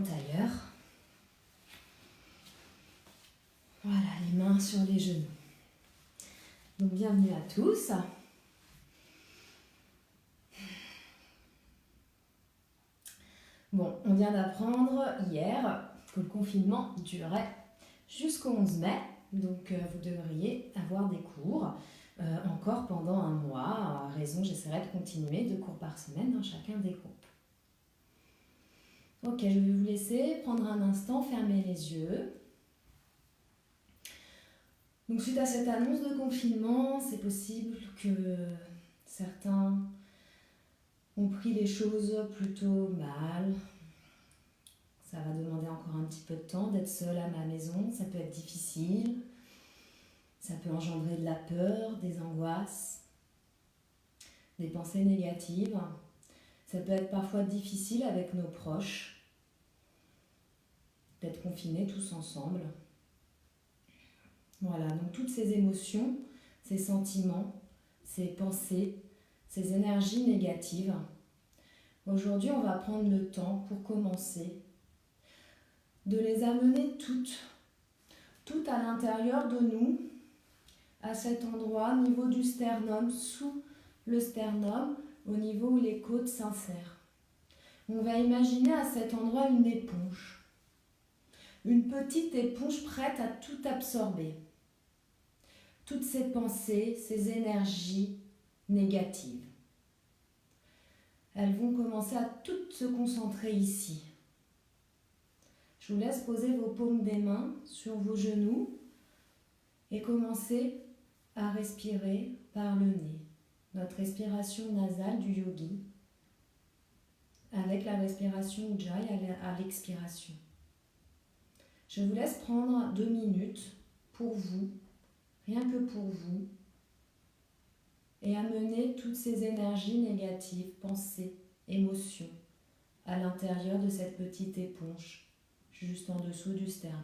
tailleur. Voilà, les mains sur les genoux. Donc bienvenue à tous. Bon, on vient d'apprendre hier que le confinement durait jusqu'au 11 mai. Donc vous devriez avoir des cours encore pendant un mois. À raison, j'essaierai de continuer 2 cours par semaine dans chacun des groupes. Ok, je vais vous laisser prendre un instant, fermer les yeux. Donc suite à cette annonce de confinement, c'est possible que certains ont pris les choses plutôt mal. Ça va demander encore un petit peu de temps d'être seul à ma maison, ça peut être difficile. Ça peut engendrer de la peur, des angoisses, des pensées négatives. Ça peut être parfois difficile avec nos proches, d'être confinés tous ensemble. Voilà, donc toutes ces émotions, ces sentiments, ces pensées, ces énergies négatives, aujourd'hui on va prendre le temps pour commencer de les amener toutes à l'intérieur de nous, à cet endroit, au niveau du sternum, sous le sternum, au niveau où les côtes s'insèrent. On va imaginer à cet endroit une éponge. Une petite éponge prête à tout absorber. Toutes ces pensées, ces énergies négatives. Elles vont commencer à toutes se concentrer ici. Je vous laisse poser vos paumes des mains sur vos genoux et commencer à respirer par le nez. Notre respiration nasale du yogi avec la respiration Ujjayi à l'expiration. Je vous laisse prendre 2 minutes pour vous, rien que pour vous, et amener toutes ces énergies négatives, pensées, émotions, à l'intérieur de cette petite éponge, juste en dessous du sternum.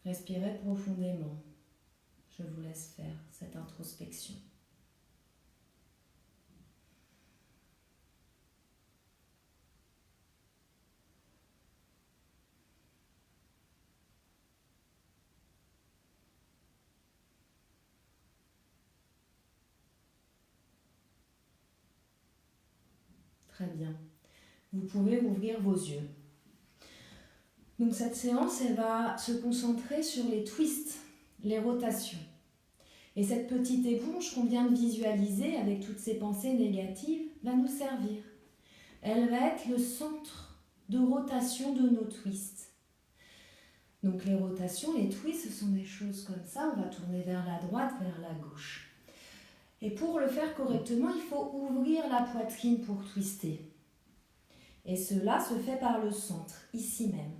Respirez profondément. Je vous laisse faire cette introspection. Très bien. Vous pouvez ouvrir vos yeux. Donc cette séance, elle va se concentrer sur les twists, les rotations. Et cette petite éponge qu'on vient de visualiser avec toutes ces pensées négatives va nous servir. Elle va être le centre de rotation de nos twists. Donc les rotations, les twists, ce sont des choses comme ça. On va tourner vers la droite, vers la gauche. Et pour le faire correctement, il faut ouvrir la poitrine pour twister. Et cela se fait par le centre, ici même.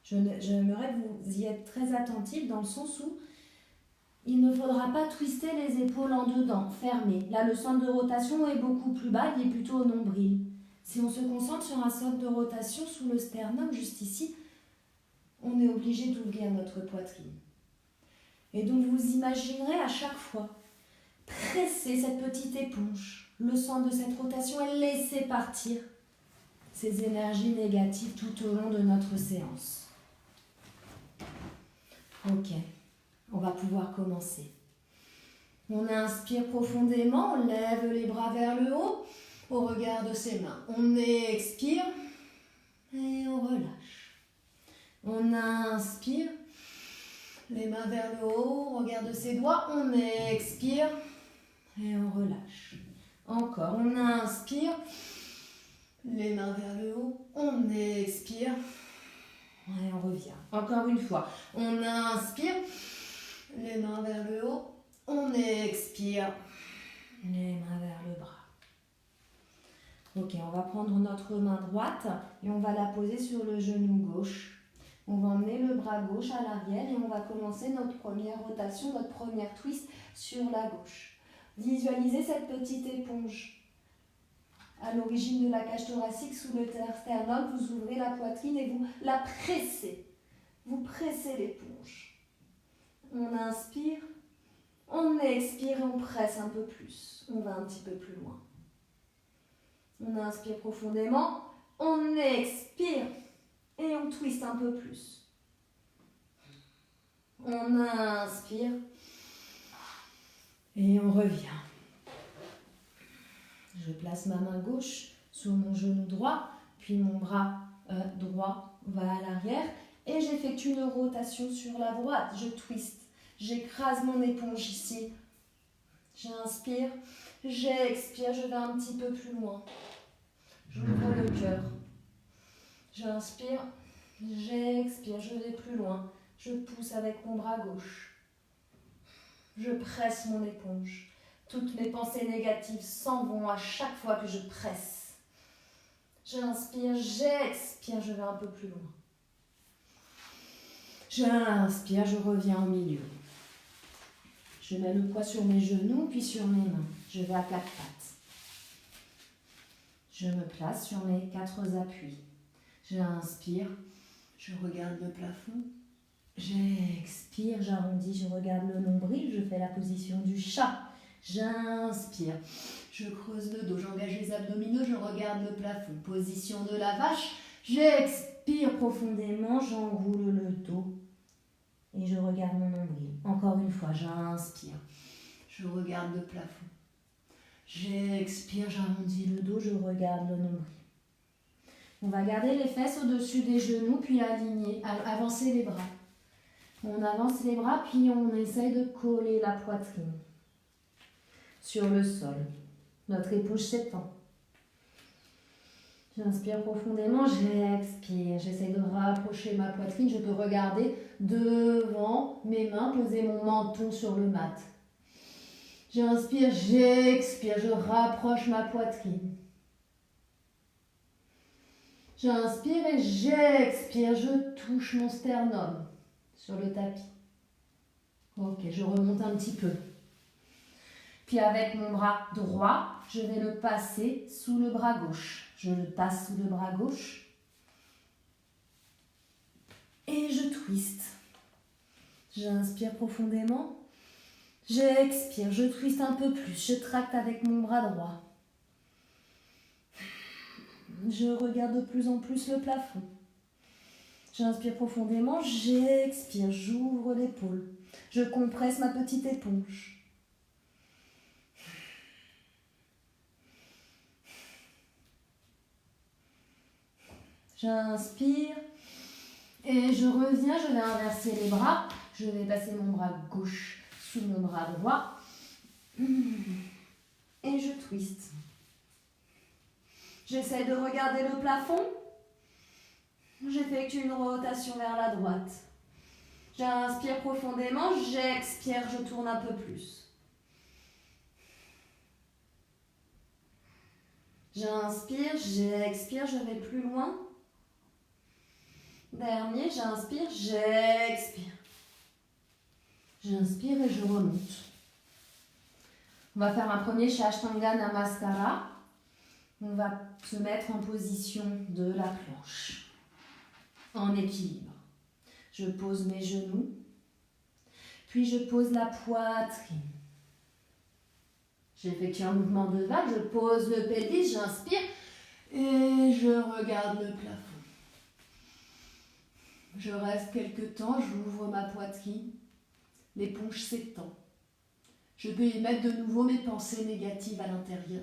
J'aimerais que vous y êtes très attentifs dans le sens où il ne faudra pas twister les épaules en dedans, fermées. Là, le centre de rotation est beaucoup plus bas, il est plutôt au nombril. Si on se concentre sur un centre de rotation sous le sternum, juste ici, on est obligé d'ouvrir notre poitrine. Et donc, vous imaginerez à chaque fois presser cette petite éponge, le centre de cette rotation, et laisser partir ces énergies négatives tout au long de notre séance. Ok, on va pouvoir commencer. On inspire profondément, on lève les bras vers le haut au regard de ses mains. On expire et on relâche. On inspire, les mains vers le haut au regard de ses doigts. On expire et on relâche. Encore, on inspire, les mains vers le haut. On expire et on revient. Encore une fois, on inspire, les mains vers le haut. On expire, les mains vers le bras. Ok, on va prendre notre main droite et on va la poser sur le genou gauche. On va emmener le bras gauche à l'arrière et on va commencer notre première rotation, notre première twist sur la gauche. Visualisez cette petite éponge à l'origine de la cage thoracique sous le sternum. Vous ouvrez la poitrine et vous la pressez. Vous pressez l'éponge. On inspire. On expire et on presse un peu plus. On va un petit peu plus loin. On inspire profondément. On expire et on twiste un peu plus. On inspire et on revient. Je place ma main gauche sur mon genou droit, puis mon bras droit va à l'arrière et j'effectue une rotation sur la droite. Je twiste, j'écrase mon éponge ici. J'inspire, j'expire, je vais un petit peu plus loin. J'ouvre le cœur. J'inspire, j'expire, je vais plus loin. Je pousse avec mon bras gauche. Je presse mon éponge. Toutes mes pensées négatives s'en vont à chaque fois que je presse. J'inspire, j'expire, je vais un peu plus loin. J'inspire, je reviens au milieu. Je mets le poids sur mes genoux, puis sur mes mains. Je vais à quatre pattes. Je me place sur mes 4 appuis. J'inspire, je regarde le plafond. J'expire, j'arrondis, je regarde le nombril, je fais la position du chat. J'inspire, je creuse le dos, j'engage les abdominaux, je regarde le plafond. Position de la vache. J'expire profondément, j'enroule le dos et je regarde mon nombril. Encore une fois, j'inspire, je regarde le plafond. J'expire, j'arrondis le dos, je regarde le nombril. On va garder les fesses au-dessus des genoux, puis aligner, avancer les bras. On avance les bras, puis on essaye de coller la poitrine sur le sol. Notre épaule s'étend. J'inspire profondément, j'expire. J'essaye de rapprocher ma poitrine. Je peux regarder devant mes mains, poser mon menton sur le mat. J'inspire, j'expire, je rapproche ma poitrine. J'inspire et j'expire, je touche mon sternum sur le tapis. Ok, je remonte un petit peu. Puis avec mon bras droit, je vais le passer sous le bras gauche. Je le passe sous le bras gauche. Et je twiste. J'inspire profondément. J'expire, je twiste un peu plus. Je tracte avec mon bras droit. Je regarde de plus en plus le plafond. J'inspire profondément, j'expire, j'ouvre l'épaule. Je compresse ma petite éponge. J'inspire et je reviens, je vais inverser les bras. Je vais passer mon bras gauche sous mon bras droit. Et je twiste. J'essaie de regarder le plafond. J'effectue une rotation vers la droite. J'inspire profondément, j'expire, je tourne un peu plus. J'inspire, j'expire, je vais plus loin. Dernier, j'inspire, j'expire. J'inspire et je remonte. On va faire un premier Ashtanga Namaskara. On va se mettre en position de la planche, en équilibre. Je pose mes genoux, puis je pose la poitrine. J'effectue un mouvement de vague, je pose le pelvis, j'inspire et je regarde le plafond. Je reste quelque temps, j'ouvre ma poitrine, l'éponge s'étend. Je peux y mettre de nouveau mes pensées négatives à l'intérieur.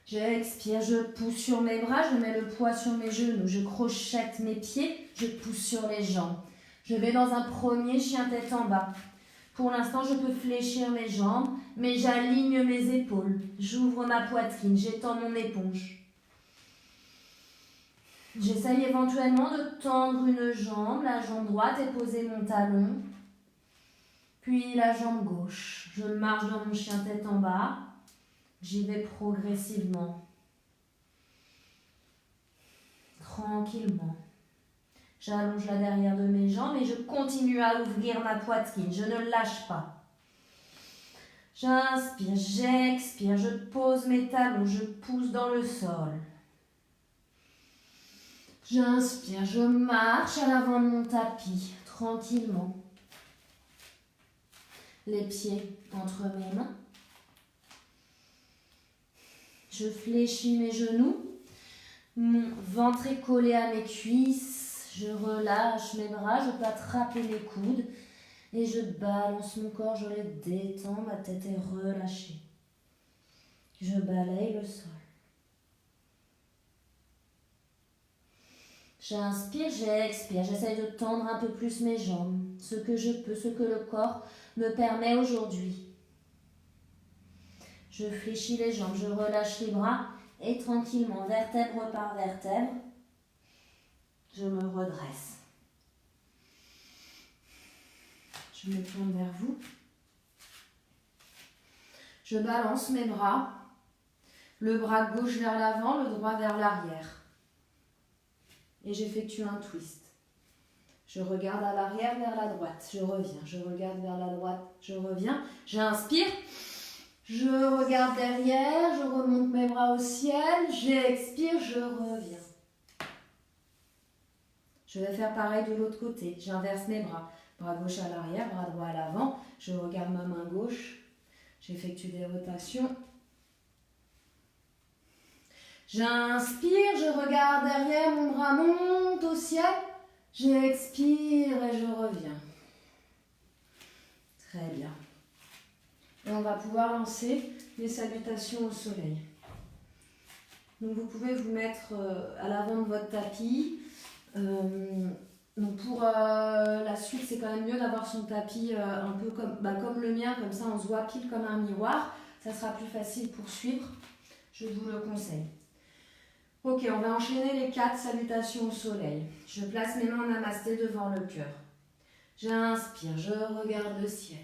J'expire, je pousse sur mes bras, je mets le poids sur mes genoux, je crochette mes pieds, je pousse sur les jambes. Je vais dans un premier chien tête en bas. Pour l'instant, je peux fléchir mes jambes, mais j'aligne mes épaules. J'ouvre ma poitrine, j'étends mon éponge. J'essaye éventuellement de tendre une jambe, la jambe droite et poser mon talon. Puis la jambe gauche. Je marche dans mon chien tête en bas. J'y vais progressivement. Tranquillement. J'allonge la derrière de mes jambes et je continue à ouvrir ma poitrine. Je ne lâche pas. J'inspire, j'expire, je pose mes talons, je pousse dans le sol. J'inspire, je marche à l'avant de mon tapis, tranquillement. Les pieds entre mes mains. Je Je fléchis mes genoux. Mon ventre est collé à mes cuisses. Je relâche mes bras. Je peux attraper mes coudes. Et je balance mon corps. Je les détends. Ma tête est relâchée. Je balaye le sol. J'inspire, j'expire. J'essaye de tendre un peu plus mes jambes. Ce que je peux, ce que le corps me permet aujourd'hui. Je fléchis les jambes, je relâche les bras et tranquillement, vertèbre par vertèbre, je me redresse. Je me tourne vers vous. Je balance mes bras, le bras gauche vers l'avant, le droit vers l'arrière. Et j'effectue un twist. Je regarde à l'arrière vers la droite, je reviens. Je regarde vers la droite, je reviens. J'inspire. Je regarde derrière, je remonte mes bras au ciel, j'expire, je reviens. Je vais faire pareil de l'autre côté. J'inverse mes bras. Bras gauche à l'arrière, bras droit à l'avant. Je regarde ma main gauche. J'effectue des rotations. J'inspire, je regarde derrière, mon bras monte au ciel. J'expire et je reviens. Très bien. Et on va pouvoir lancer les salutations au soleil. Donc vous pouvez vous mettre à l'avant de votre tapis. Donc pour la suite, c'est quand même mieux d'avoir son tapis un peu comme le mien, comme ça on se voit pile comme un miroir. Ça sera plus facile pour suivre. Je vous le conseille. Ok, on va enchaîner les 4 salutations au soleil. Je place mes mains en namasté devant le cœur. J'inspire, je regarde le ciel.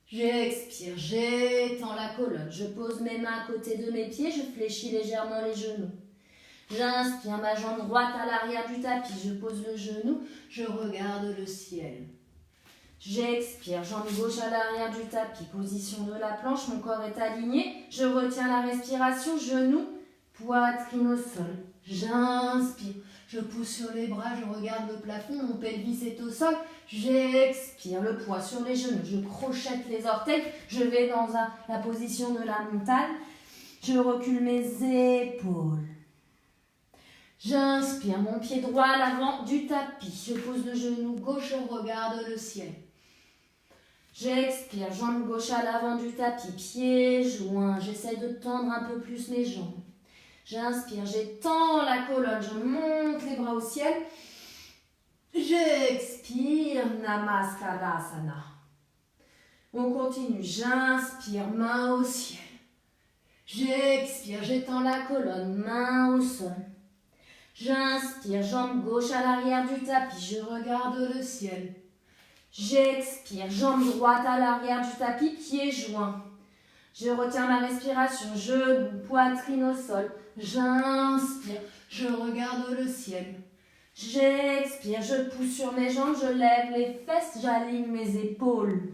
J'expire, j'étends la colonne. Je pose mes mains à côté de mes pieds, je fléchis légèrement les genoux. J'inspire, ma jambe droite à l'arrière du tapis. Je pose le genou, je regarde le ciel. J'expire, jambe gauche à l'arrière du tapis. Position de la planche, mon corps est aligné. Je retiens la respiration, genoux, poitrine au sol. J'inspire, je pousse sur les bras, je regarde le plafond, mon pelvis est au sol. J'expire, le poids sur les genoux, je crochette les orteils. Je vais dans la position de la montagne. Je recule mes épaules. J'inspire, mon pied droit à l'avant du tapis. Je pose le genou gauche, je regarde le ciel. J'expire, jambe gauche à l'avant du tapis, pieds joints. J'essaie de tendre un peu plus mes jambes. J'inspire, j'étends la colonne, je monte les bras au ciel. J'expire, Namaskarasana. On continue, j'inspire, main au ciel. J'expire, j'étends la colonne, main au sol. J'inspire, jambe gauche à l'arrière du tapis, je regarde le ciel. J'expire, jambe droite à l'arrière du tapis, pieds joints. Je retiens ma respiration, genou, poitrine au sol. J'inspire, je regarde le ciel. J'expire, je pousse sur mes jambes, je lève les fesses, j'aligne mes épaules.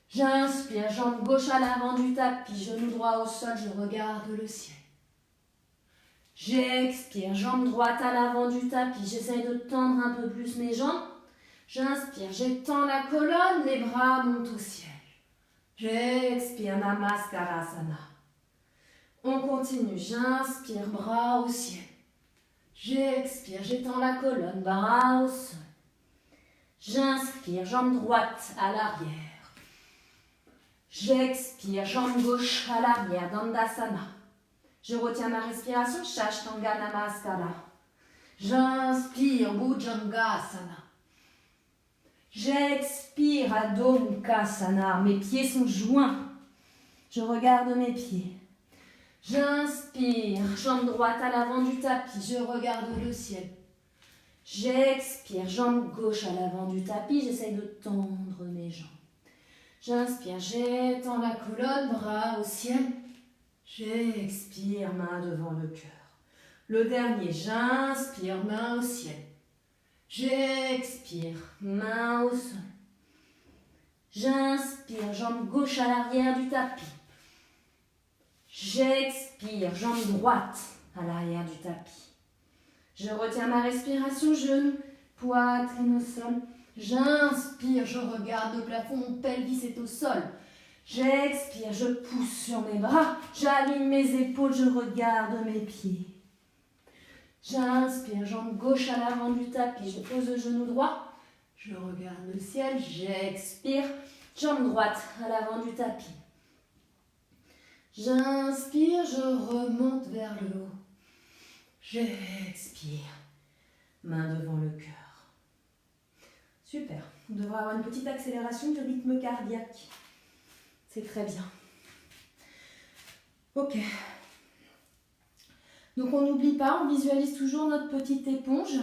J'inspire, jambe gauche à l'avant du tapis, genou droit au sol, je regarde le ciel. J'expire, jambe droite à l'avant du tapis, j'essaye de tendre un peu plus mes jambes. J'inspire, j'étends la colonne, les bras montent au ciel. J'expire, Namaskarasana. On continue, j'inspire, bras au ciel. J'expire, j'étends la colonne, bras au sol. J'inspire, jambe droite à l'arrière. J'expire, jambe gauche à l'arrière, Dandasana. Je retiens ma respiration, Shashtanga Namaskara. J'inspire, Bhujangasana. J'expire, Adho Mukhasana. Mes pieds sont joints. Je regarde mes pieds. J'inspire, jambe droite à l'avant du tapis, je regarde le ciel. J'expire, jambe gauche à l'avant du tapis, j'essaye de tendre mes jambes. J'inspire, j'étends la colonne, bras au ciel. J'expire, main devant le cœur. Le dernier, j'inspire, main au ciel. J'expire, main au sol. J'inspire, jambe gauche à l'arrière du tapis. J'expire, jambe droite à l'arrière du tapis. Je retiens ma respiration, genou, poitrine au sol. J'inspire, je regarde le plafond, mon pelvis est au sol. J'expire, je pousse sur mes bras, j'aligne mes épaules, je regarde mes pieds. J'inspire, jambe gauche à l'avant du tapis, je pose le genou droit, je regarde le ciel, j'expire, jambe droite à l'avant du tapis. J'inspire, je remonte vers le haut. J'expire, main devant le cœur. Super, on devrait avoir une petite accélération de rythme cardiaque. C'est très bien. Ok. Donc on n'oublie pas, on visualise toujours notre petite éponge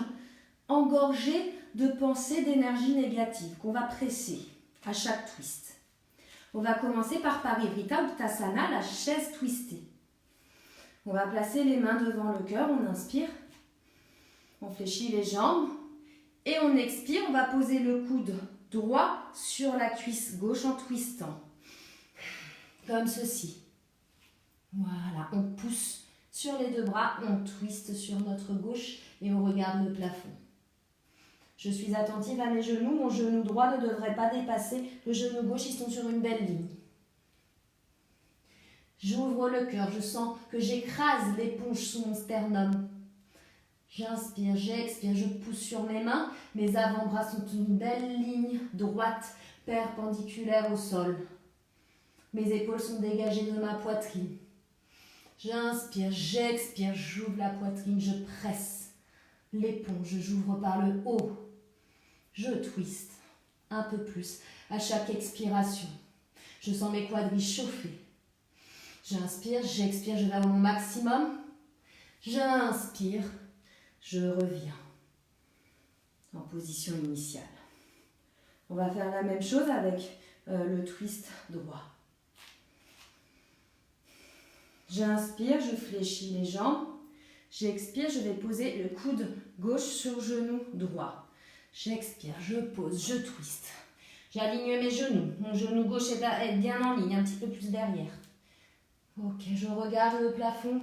engorgée de pensées d'énergie négative qu'on va presser à chaque twist. On va commencer par Parivrtta Uttasana, la chaise twistée. On va placer les mains devant le cœur, on inspire, on fléchit les jambes et on expire, on va poser le coude droit sur la cuisse gauche en twistant. Comme ceci. Voilà, on pousse sur les deux bras, on twiste sur notre gauche et on regarde le plafond. Je suis attentive à mes genoux, mon genou droit ne devrait pas dépasser le genou gauche, ils sont sur une belle ligne. J'ouvre le cœur, je sens que j'écrase l'éponge sous mon sternum. J'inspire, j'expire, je pousse sur mes mains, mes avant-bras sont une belle ligne droite, perpendiculaire au sol. Mes épaules sont dégagées de ma poitrine. J'inspire, j'expire, j'ouvre la poitrine, je presse l'éponge, j'ouvre par le haut. Je twiste un peu plus à chaque expiration. Je sens mes quadris chauffer. J'inspire, j'expire, je vais à mon maximum. J'inspire, je reviens en position initiale. On va faire la même chose avec le twist droit. J'inspire, je fléchis les jambes. J'expire, je vais poser le coude gauche sur le genou droit. J'expire, je pose, je twiste. J'aligne mes genoux. Mon genou gauche est bien en ligne, un petit peu plus derrière. Ok, je regarde le plafond.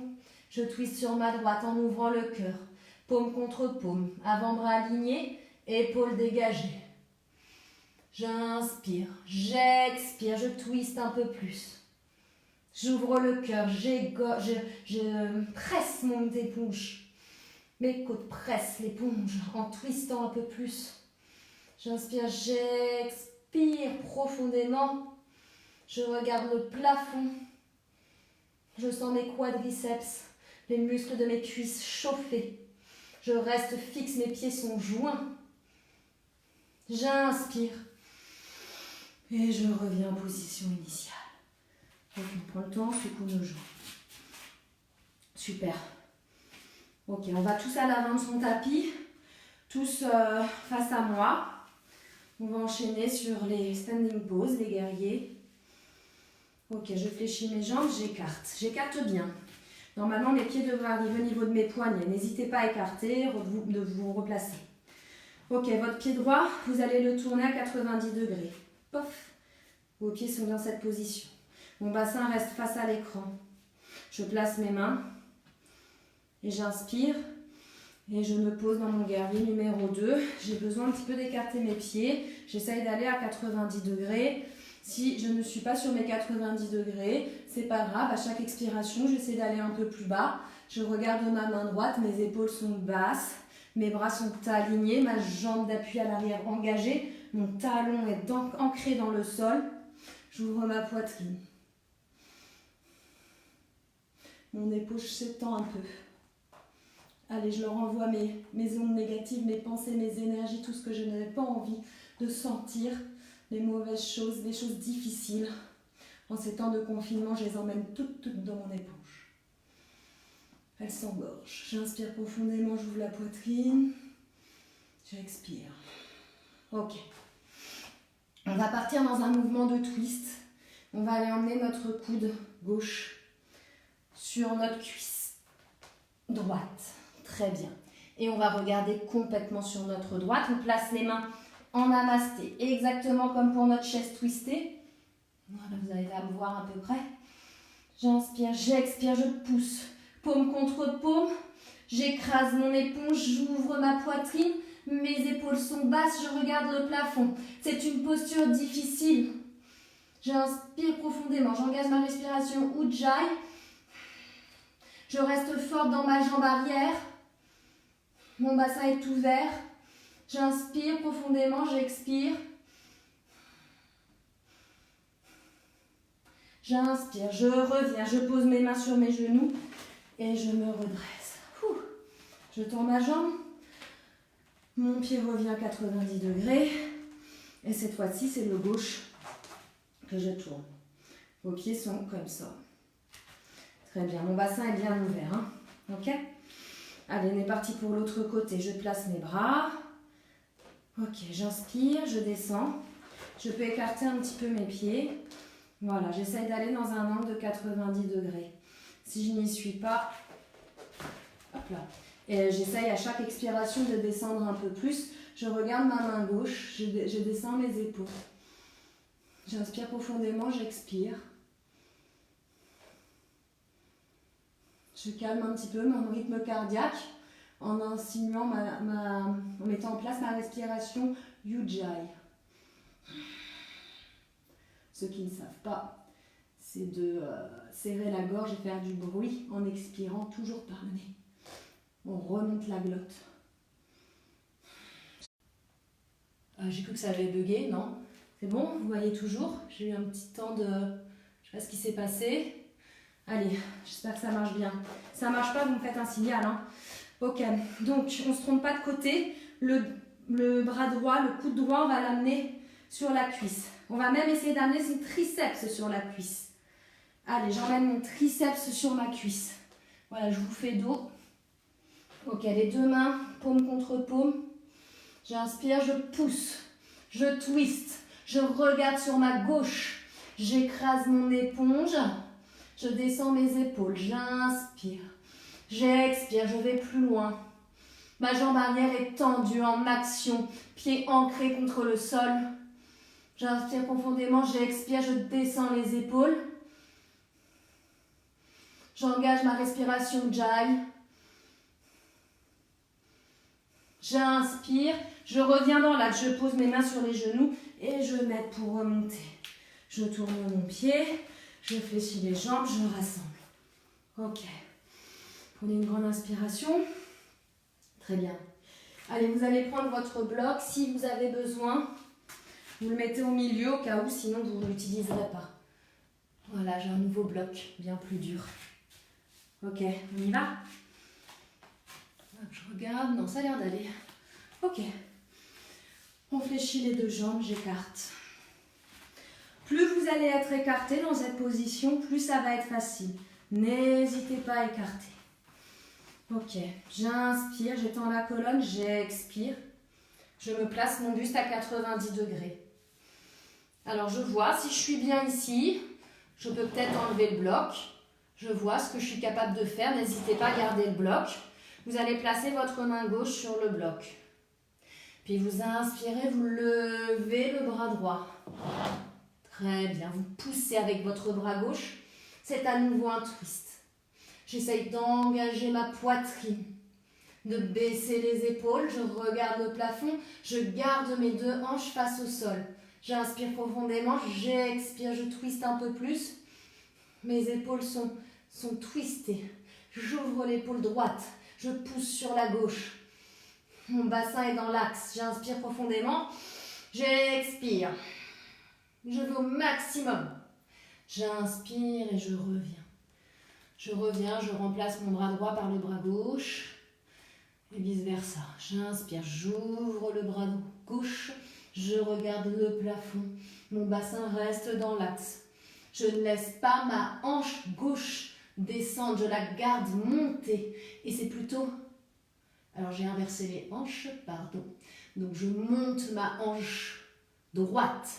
Je twiste sur ma droite en ouvrant le cœur. Paume contre paume, avant-bras aligné, épaules dégagées. J'inspire, j'expire, je twiste un peu plus. J'ouvre le cœur, je presse mon éponge. Mes côtes pressent l'éponge en twistant un peu plus. J'inspire, j'expire profondément. Je regarde le plafond. Je sens mes quadriceps, les muscles de mes cuisses chauffer. Je reste fixe, mes pieds sont joints. J'inspire. Et je reviens en position initiale. Donc on prend le temps, on secoue nos jambes. Super. Ok, on va tous à l'avant de son tapis, tous face à moi. On va enchaîner sur les standing poses, les guerriers. Ok, je fléchis mes jambes, j'écarte bien. Normalement, mes pieds devraient arriver au niveau de mes poignets. N'hésitez pas à écarter, de vous replacer. Ok, votre pied droit, vous allez le tourner à 90 degrés. Pof, vos pieds sont dans cette position. Mon bassin reste face à l'écran. Je place mes mains et j'inspire et je me pose dans mon guerrier numéro 2. J'ai besoin un petit peu d'écarter mes pieds. J'essaye d'aller à 90 degrés. Si je ne suis pas sur mes 90 degrés, c'est pas grave. À chaque expiration, j'essaie d'aller un peu plus bas. Je regarde ma main droite, mes épaules sont basses. Mes bras sont alignés, ma jambe d'appui à l'arrière engagée. Mon talon est ancré dans le sol. J'ouvre ma poitrine. Mon épaule s'étend un peu. Allez, je leur envoie mes ondes négatives, mes pensées, mes énergies, tout ce que je n'avais pas envie de sentir, les mauvaises choses, les choses difficiles. En ces temps de confinement, je les emmène toutes dans mon éponge. Elles s'engorgent. J'inspire profondément, j'ouvre la poitrine. J'expire. Ok. On va partir dans un mouvement de twist. On va aller emmener notre coude gauche sur notre cuisse droite. Très bien. Et on va regarder complètement sur notre droite. On place les mains en namasté, exactement comme pour notre chaise twistée. Voilà, vous allez me voir à peu près. J'inspire, j'expire, je pousse. Paume contre paume. J'écrase mon éponge, j'ouvre ma poitrine. Mes épaules sont basses, je regarde le plafond. C'est une posture difficile. J'inspire profondément, j'engage ma respiration Ujjayi. Je reste forte dans ma jambe arrière. Mon bassin est ouvert. J'inspire profondément, j'expire. J'inspire, je reviens, je pose mes mains sur mes genoux et je me redresse. Je tends ma jambe. Mon pied revient à 90 degrés. Et cette fois-ci, c'est le gauche que je tourne. Vos pieds sont comme ça. Très bien, mon bassin est bien ouvert. Hein. Ok? Allez, on est parti pour l'autre côté. Je place mes bras. Ok, j'inspire, je descends. Je peux écarter un petit peu mes pieds. Voilà, j'essaye d'aller dans un angle de 90 degrés. Si je n'y suis pas, hop là. Et j'essaye à chaque expiration de descendre un peu plus. Je regarde ma main gauche, je descends mes épaules. J'inspire profondément, j'expire. Je calme un petit peu mon rythme cardiaque en insinuant en mettant en place ma respiration Ujjayi. Ceux qui ne savent pas, c'est de serrer la gorge et faire du bruit en expirant toujours par le nez. On remonte la glotte. J'ai cru que ça avait bugué, non? C'est bon, vous voyez toujours? J'ai eu un petit temps de... Je ne sais pas ce qui s'est passé. Allez, j'espère que ça marche bien. Si ça ne marche pas, vous me faites un signal. Hein. Ok, donc on ne se trompe pas de côté. Le bras droit, le coude droit, on va l'amener sur la cuisse. On va même essayer d'amener son triceps sur la cuisse. Allez, j'emmène mon triceps sur ma cuisse. Voilà, je vous fais dos. Ok, les deux mains, paume contre paume. J'inspire, je pousse, je twist, je regarde sur ma gauche. J'écrase mon éponge, je descends mes épaules. J'inspire, j'expire, je vais plus loin. Ma jambe arrière est tendue en action, pied ancré contre le sol. J'inspire profondément, j'expire, je descends les épaules. J'engage ma respiration Ujjayi. J'inspire, je reviens dans l'axe, je pose mes mains sur les genoux et je m'aide pour remonter. Je tourne mon pied, je fléchis les jambes, je rassemble. Ok. Prenez une grande inspiration. Très bien. Allez, vous allez prendre votre bloc. Si vous avez besoin, vous le mettez au milieu au cas où, sinon vous ne l'utiliserez pas. Voilà, j'ai un nouveau bloc, bien plus dur. Ok, on y va ? Je regarde, non, ça a l'air d'aller. Ok. On fléchit les deux jambes, j'écarte. Plus vous allez être écarté dans cette position, plus ça va être facile. N'hésitez pas à écarter. Ok, j'inspire, j'étends la colonne, j'expire. Je me place mon buste à 90 degrés. Alors je vois, si je suis bien ici, je peux peut-être enlever le bloc. Je vois ce que je suis capable de faire, n'hésitez pas à garder le bloc. Vous allez placer votre main gauche sur le bloc. Puis vous inspirez, vous levez le bras droit. Très bien, vous poussez avec votre bras gauche. C'est à nouveau un twist. J'essaye d'engager ma poitrine, de baisser les épaules. Je regarde le plafond, je garde mes deux hanches face au sol. J'inspire profondément, j'expire, je twiste un peu plus. Mes épaules sont twistées. J'ouvre l'épaule droite. Je pousse sur la gauche. Mon bassin est dans l'axe. J'inspire profondément. J'expire. Je vais au maximum. J'inspire et je reviens. Je reviens, je remplace mon bras droit par le bras gauche. Et vice versa. J'inspire, j'ouvre le bras gauche. Je regarde le plafond. Mon bassin reste dans l'axe. Je ne laisse pas ma hanche gauche descendre, je la garde montée. Et c'est plutôt... Alors j'ai inversé les hanches, pardon. Donc je monte ma hanche droite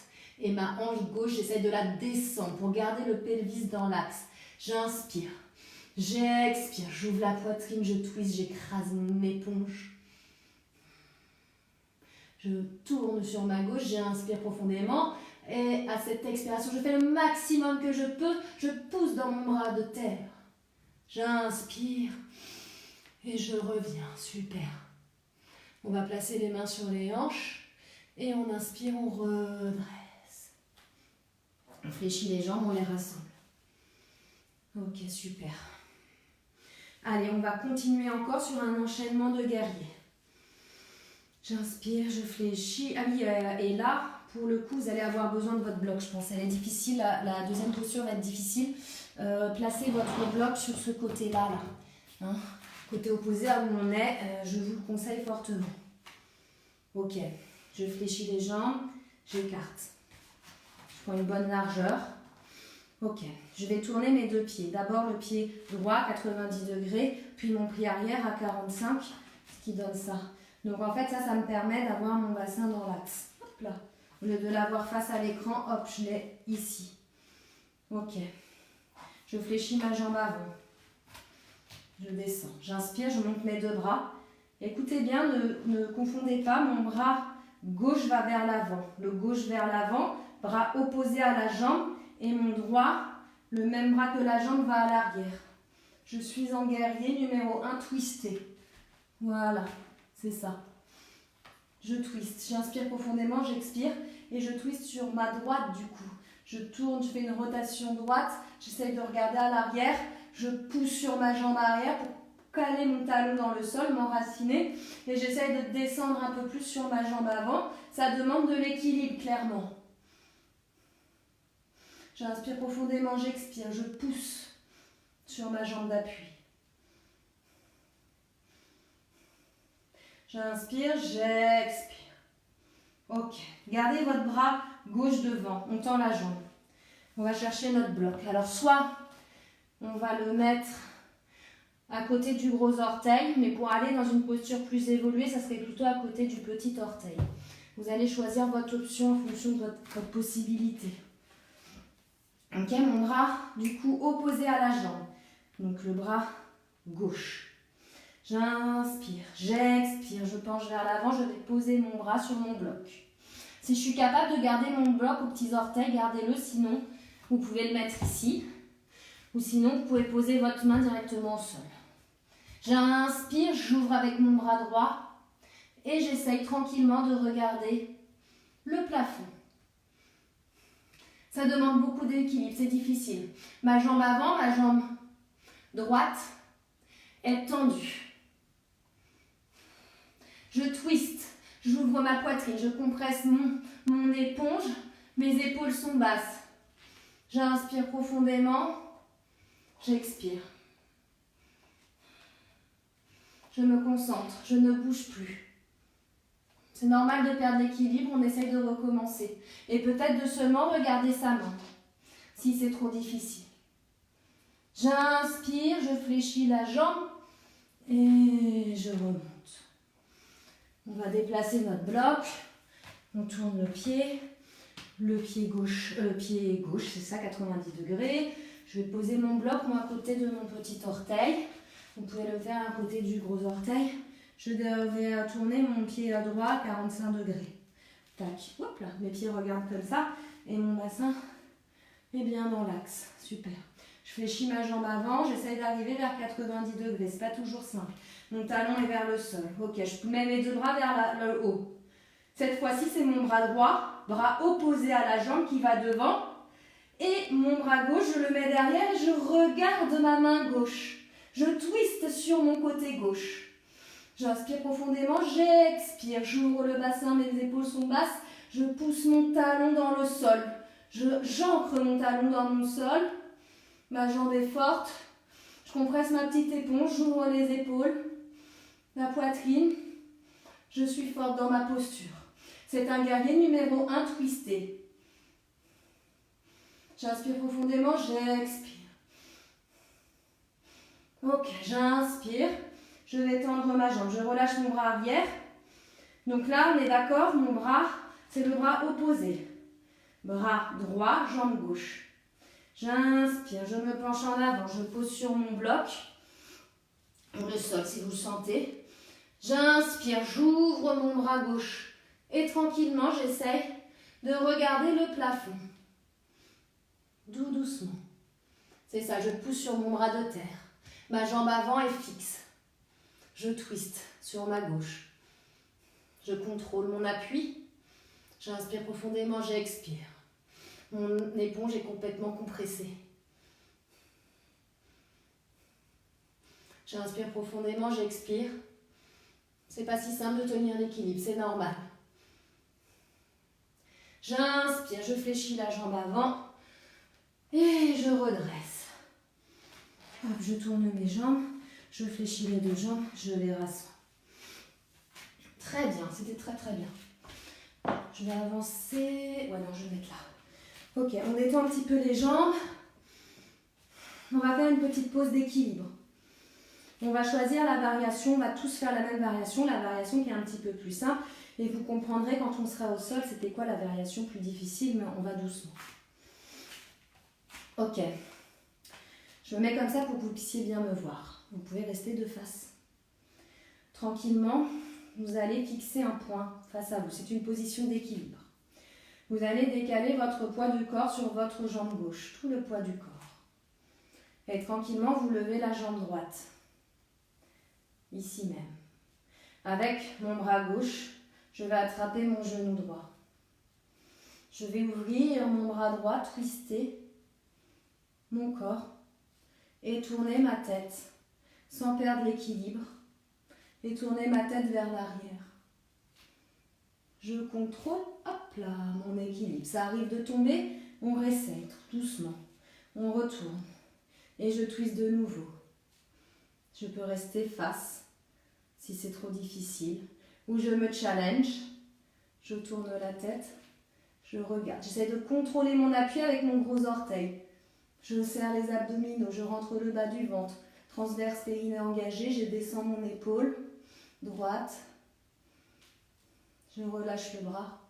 et ma hanche gauche, j'essaie de la descendre pour garder le pelvis dans l'axe. J'inspire, j'expire, j'ouvre la poitrine, je twiste, j'écrase mon éponge. Je tourne sur ma gauche, j'inspire profondément. Et à cette expiration, je fais le maximum que je peux. Je pousse dans mon bras de terre. J'inspire et je reviens. Super. On va placer les mains sur les hanches. Et on inspire, on redresse. On fléchit les jambes, on les rassemble. Ok, super. Allez, on va continuer encore sur un enchaînement de guerriers. J'inspire, je fléchis. Ah oui, et là, pour le coup, vous allez avoir besoin de votre bloc, je pense. Elle est difficile, la deuxième posture va être difficile. Placez votre bloc sur ce côté-là, là. Hein, côté opposé à où on est, je vous le conseille fortement. Ok, je fléchis les jambes, j'écarte. Je prends une bonne largeur. Ok, je vais tourner mes deux pieds. D'abord le pied droit, 90 degrés, puis mon pied arrière à 45, ce qui donne ça. Donc en fait, ça me permet d'avoir mon bassin dans l'axe. Hop là. Au lieu de l'avoir face à l'écran, hop, je l'ai ici. Ok. Je fléchis ma jambe avant. Je descends. J'inspire, je monte mes deux bras. Écoutez bien, ne confondez pas, mon bras gauche va vers l'avant. Le gauche vers l'avant, bras opposé à la jambe. Et mon droit, le même bras que la jambe, va à l'arrière. Je suis en guerrier numéro 1, twisté. Voilà, c'est ça. Je twiste, j'inspire profondément, j'expire et je twiste sur ma droite du coup. Je tourne, je fais une rotation droite, j'essaye de regarder à l'arrière, je pousse sur ma jambe arrière pour caler mon talon dans le sol, m'enraciner et j'essaye de descendre un peu plus sur ma jambe avant. Ça demande de l'équilibre clairement. J'inspire profondément, j'expire, je pousse sur ma jambe d'appui. J'inspire, j'expire. Ok, gardez votre bras gauche devant, on tend la jambe. On va chercher notre bloc. Alors soit on va le mettre à côté du gros orteil, mais pour aller dans une posture plus évoluée, ça serait plutôt à côté du petit orteil. Vous allez choisir votre option en fonction de votre possibilité. Ok, mon bras, du coup, opposé à la jambe. Donc, le bras gauche. J'inspire, j'expire, je penche vers l'avant, je vais poser mon bras sur mon bloc. Si je suis capable de garder mon bloc aux petits orteils, gardez-le, sinon, vous pouvez le mettre ici. Ou sinon, vous pouvez poser votre main directement au sol. J'inspire, j'ouvre avec mon bras droit et j'essaye tranquillement de regarder le plafond. Ça demande beaucoup d'équilibre, c'est difficile. Ma jambe avant, ma jambe droite est tendue. Je twiste, j'ouvre ma poitrine, je compresse mon éponge, mes épaules sont basses. J'inspire profondément, j'expire. Je me concentre, je ne bouge plus. C'est normal de perdre l'équilibre, on essaye de recommencer. Et peut-être de seulement regarder sa main, si c'est trop difficile. J'inspire, je fléchis la jambe et je remonte. On va déplacer notre bloc, on tourne le pied gauche, c'est ça, 90 degrés. Je vais poser mon bloc, moi, à côté de mon petit orteil. Vous pouvez le faire à côté du gros orteil. Je vais tourner mon pied à droite, 45 degrés. Tac, hop là, mes pieds regardent comme ça. Et mon bassin est bien dans l'axe. Super. Je fléchis ma jambe avant, j'essaye d'arriver vers 90 degrés. C'est pas toujours simple. Mon talon est vers le sol. Ok, je mets mes deux bras vers le haut. Cette fois-ci, c'est mon bras droit, bras opposé à la jambe qui va devant. Et mon bras gauche, je le mets derrière et je regarde ma main gauche. Je twiste sur mon côté gauche. J'inspire profondément, j'expire. J'ouvre le bassin, mes épaules sont basses. Je pousse mon talon dans le sol. J'ancre mon talon dans mon sol. Ma jambe est forte. Je compresse ma petite éponge, j'ouvre les épaules, la poitrine. Je suis forte dans ma posture. C'est un guerrier numéro 1 twisté. J'inspire profondément, j'expire. Ok, j'inspire. Je vais tendre ma jambe. Je relâche mon bras arrière. Donc là, on est d'accord, mon bras, c'est le bras opposé. Bras droit, jambe gauche. J'inspire, je me penche en avant, je pose sur mon bloc. Le sol, si vous le sentez. J'inspire, j'ouvre mon bras gauche. Et tranquillement, j'essaye de regarder le plafond. Doucement. C'est ça, je pousse sur mon bras de terre. Ma jambe avant est fixe. Je twiste sur ma gauche. Je contrôle mon appui. J'inspire profondément, j'expire. Mon éponge est complètement compressée. J'inspire profondément, j'expire. C'est pas si simple de tenir l'équilibre, c'est normal. J'inspire, je fléchis la jambe avant et je redresse. Hop, je tourne mes jambes, je fléchis les deux jambes, je les rassemble. Très bien, c'était très très bien. Je vais avancer. Ouais, non, je vais mettre là. Ok, on détend un petit peu les jambes. On va faire une petite pause d'équilibre. On va choisir la variation, on va tous faire la même variation, la variation qui est un petit peu plus simple. Et vous comprendrez quand on sera au sol, c'était quoi la variation plus difficile, mais on va doucement. Ok. Je me mets comme ça pour que vous puissiez bien me voir. Vous pouvez rester de face. Tranquillement, vous allez fixer un point face à vous. C'est une position d'équilibre. Vous allez décaler votre poids du corps sur votre jambe gauche, tout le poids du corps. Et tranquillement, vous levez la jambe droite. Ici même. Avec mon bras gauche, je vais attraper mon genou droit. Je vais ouvrir mon bras droit, twister mon corps et tourner ma tête sans perdre l'équilibre et tourner ma tête vers l'arrière. Je contrôle, hop là, mon équilibre. Ça arrive de tomber, on réessaye tout doucement. On retourne et je twiste de nouveau. Je peux rester face si c'est trop difficile. Ou je me challenge, je tourne la tête, je regarde. J'essaie de contrôler mon appui avec mon gros orteil. Je serre les abdominaux, je rentre le bas du ventre. Transverse périnée engagé, je descends mon épaule droite. Je relâche le bras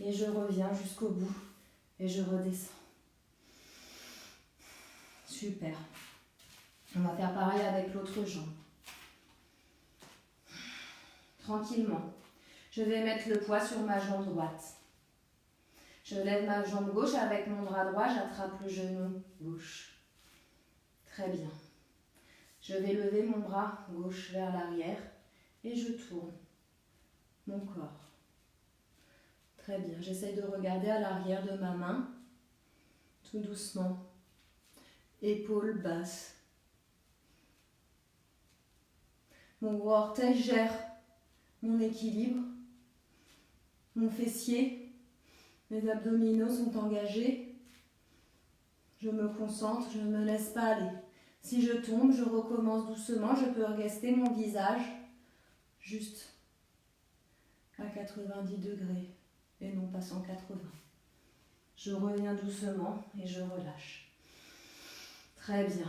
et je reviens jusqu'au bout et je redescends. Super. On va faire pareil avec l'autre jambe. Tranquillement. Je vais mettre le poids sur ma jambe droite. Je lève ma jambe gauche avec mon bras droit, j'attrape le genou gauche. Très bien. Je vais lever mon bras gauche vers l'arrière et je tourne mon corps. Très bien. J'essaie de regarder à l'arrière de ma main, tout doucement. Épaules basses. Mon gros orteil gère mon équilibre. Mon fessier, mes abdominaux sont engagés. Je me concentre, je ne me laisse pas aller. Si je tombe, je recommence doucement. Je peux rester mon visage juste à 90 degrés et non pas 180. Je reviens doucement et je relâche. Très bien.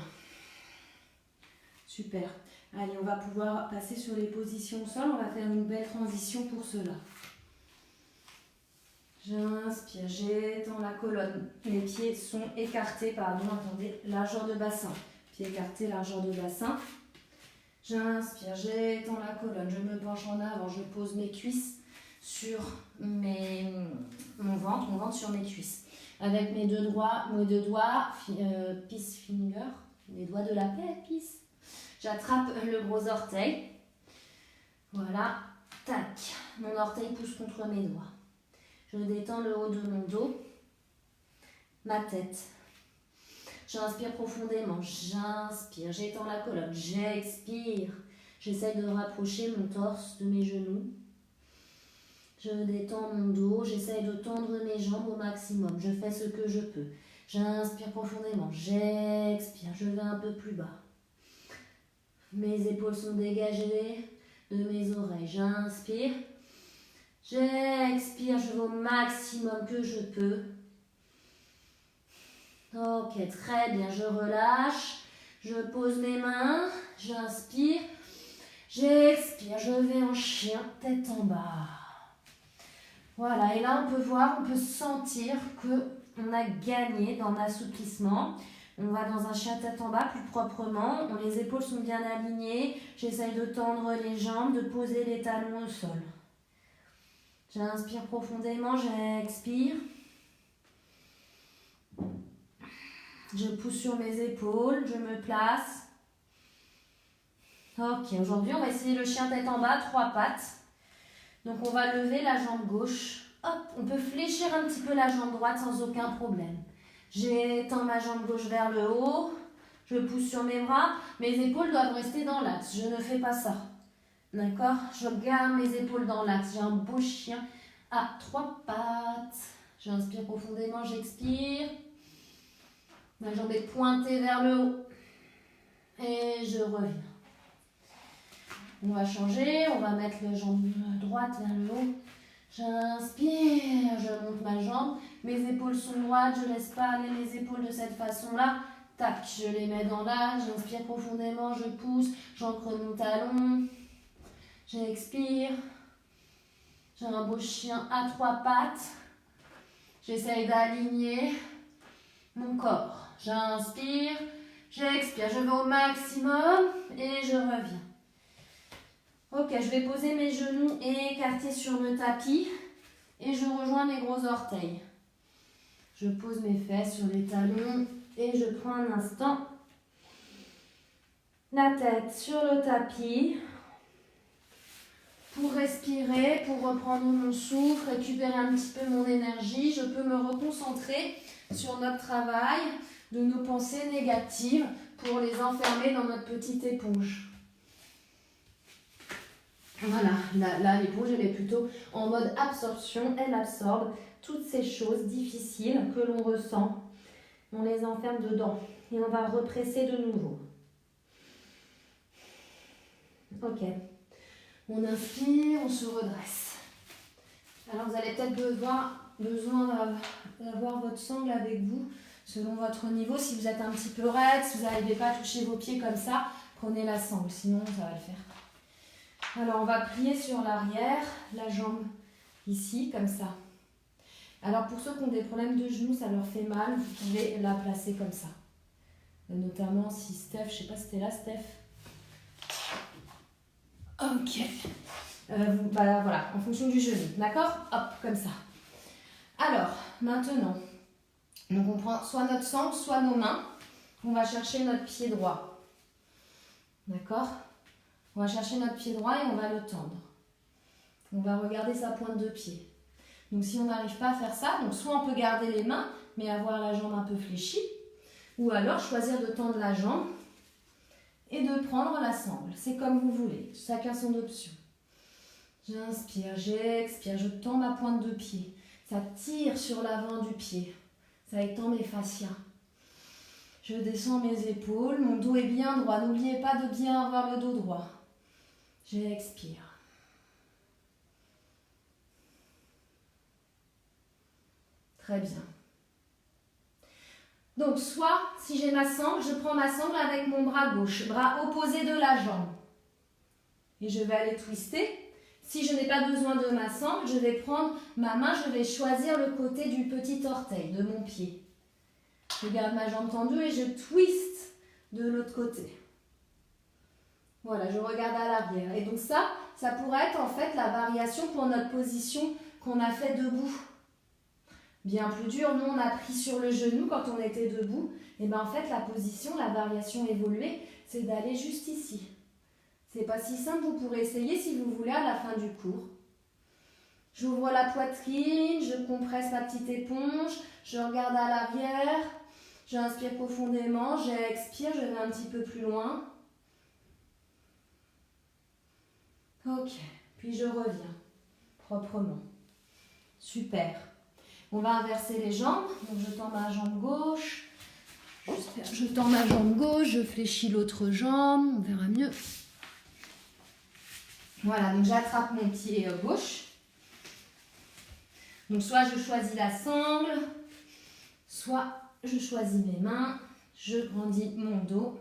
Super. Allez, on va pouvoir passer sur les positions au sol. On va faire une belle transition pour cela. J'inspire, j'étends la colonne. Les pieds sont écartés, pardon, attendez, largeur de bassin. Pieds écartés, largeur de bassin. J'inspire, j'étends la colonne. Je me penche en avant, je pose mes cuisses sur mon ventre sur mes cuisses. Avec mes deux doigts, peace finger, les doigts de la paix, peace. J'attrape le gros orteil. Voilà, tac. Mon orteil pousse contre mes doigts. Je détends le haut de mon dos, ma tête. J'inspire profondément, j'inspire, j'étends la colonne, j'expire. J'essaie de rapprocher mon torse de mes genoux. Je détends mon dos, j'essaie de tendre mes jambes au maximum. Je fais ce que je peux. J'inspire profondément, j'expire, je vais un peu plus bas. Mes épaules sont dégagées de mes oreilles. J'inspire. J'expire, je vais au maximum que je peux. Ok, très bien, je relâche. Je pose mes mains. J'inspire. J'expire, je vais en chien, tête en bas. Voilà, et là on peut voir, on peut sentir qu'on a gagné dans l'assouplissement. On va dans un chien tête en bas plus proprement. Les épaules sont bien alignées. J'essaye de tendre les jambes, de poser les talons au sol. J'inspire profondément, j'expire. Je pousse sur mes épaules, je me place. Ok, aujourd'hui on va essayer le chien tête en bas, 3 pattes. Donc on va lever la jambe gauche Hop, on peut fléchir un petit peu la jambe droite sans aucun problème. J'étends ma jambe gauche vers le haut. Je pousse sur mes bras. Mes épaules doivent rester dans l'axe. Je ne fais pas ça. D'accord? Je garde mes épaules dans l'axe. J'ai un beau chien à 3 pattes. J'inspire profondément, j'expire. Ma jambe est pointée vers le haut. Et je reviens. On va changer. On va mettre la jambe droite vers le haut. J'inspire, je monte ma jambe. Mes épaules sont droites. Je ne laisse pas aller mes épaules de cette façon-là. Tac, je les mets dans l'axe. J'inspire profondément, je pousse. J'ancre mon talon. J'expire. J'ai un beau chien à 3 pattes. J'essaye d'aligner mon corps. J'inspire, j'expire. Je vais au maximum et je reviens. Ok, je vais poser mes genoux écartés sur le tapis et je rejoins mes gros orteils. Je pose mes fesses sur les talons et je prends un instant la tête sur le tapis. Pour respirer, pour reprendre mon souffle, récupérer un petit peu mon énergie, je peux me reconcentrer sur notre travail de nos pensées négatives pour les enfermer dans notre petite éponge. Voilà, là l'éponge elle est plutôt en mode absorption, elle absorbe toutes ces choses difficiles que l'on ressent. On les enferme dedans et on va represser de nouveau. Ok. On inspire, on se redresse. Alors vous allez peut-être besoin d'avoir votre sangle avec vous selon votre niveau. Si vous êtes un petit peu raide, si vous n'arrivez pas à toucher vos pieds comme ça, prenez la sangle, sinon ça va le faire. Alors on va plier sur l'arrière, la jambe ici, comme ça. Alors pour ceux qui ont des problèmes de genoux, ça leur fait mal, vous pouvez la placer comme ça. Notamment si Steph, je ne sais pas si t'es là Steph. Ok. Voilà, en fonction du genou, d'accord? Hop, comme ça. Alors, maintenant, donc on prend soit notre sangle, soit nos mains. On va chercher notre pied droit. D'accord? On va chercher notre pied droit et on va le tendre. On va regarder sa pointe de pied. Donc si on n'arrive pas à faire ça, donc soit on peut garder les mains, mais avoir la jambe un peu fléchie, ou alors choisir de tendre la jambe et de prendre la sangle. C'est comme vous voulez, chacun son option. J'inspire, j'expire, je tends ma pointe de pied. Ça tire sur l'avant du pied. Ça étend mes fascias. Je descends mes épaules, mon dos est bien droit. N'oubliez pas de bien avoir le dos droit. J'expire. Très bien. Donc, soit, si j'ai ma sangle, je prends ma sangle avec mon bras gauche, bras opposé de la jambe. Et je vais aller twister. Si je n'ai pas besoin de ma sangle, je vais prendre ma main, je vais choisir le côté du petit orteil de mon pied. Je garde ma jambe tendue et je twiste de l'autre côté. Voilà, je regarde à l'arrière. Et donc ça pourrait être en fait la variation pour notre position qu'on a fait debout. Bien plus dur, nous on a pris sur le genou quand on était debout. Et bien en fait la position, la variation évoluée, c'est d'aller juste ici. C'est pas si simple, vous pourrez essayer si vous voulez à la fin du cours. J'ouvre la poitrine, je compresse ma petite éponge, je regarde à l'arrière, j'inspire profondément, j'expire, je vais un petit peu plus loin. Ok, puis je reviens proprement. Super. On va inverser les jambes, donc je tends ma jambe gauche, je fléchis l'autre jambe, on verra mieux. Voilà, donc j'attrape mon pied gauche. Donc soit je choisis la sangle, soit je choisis mes mains, je grandis mon dos.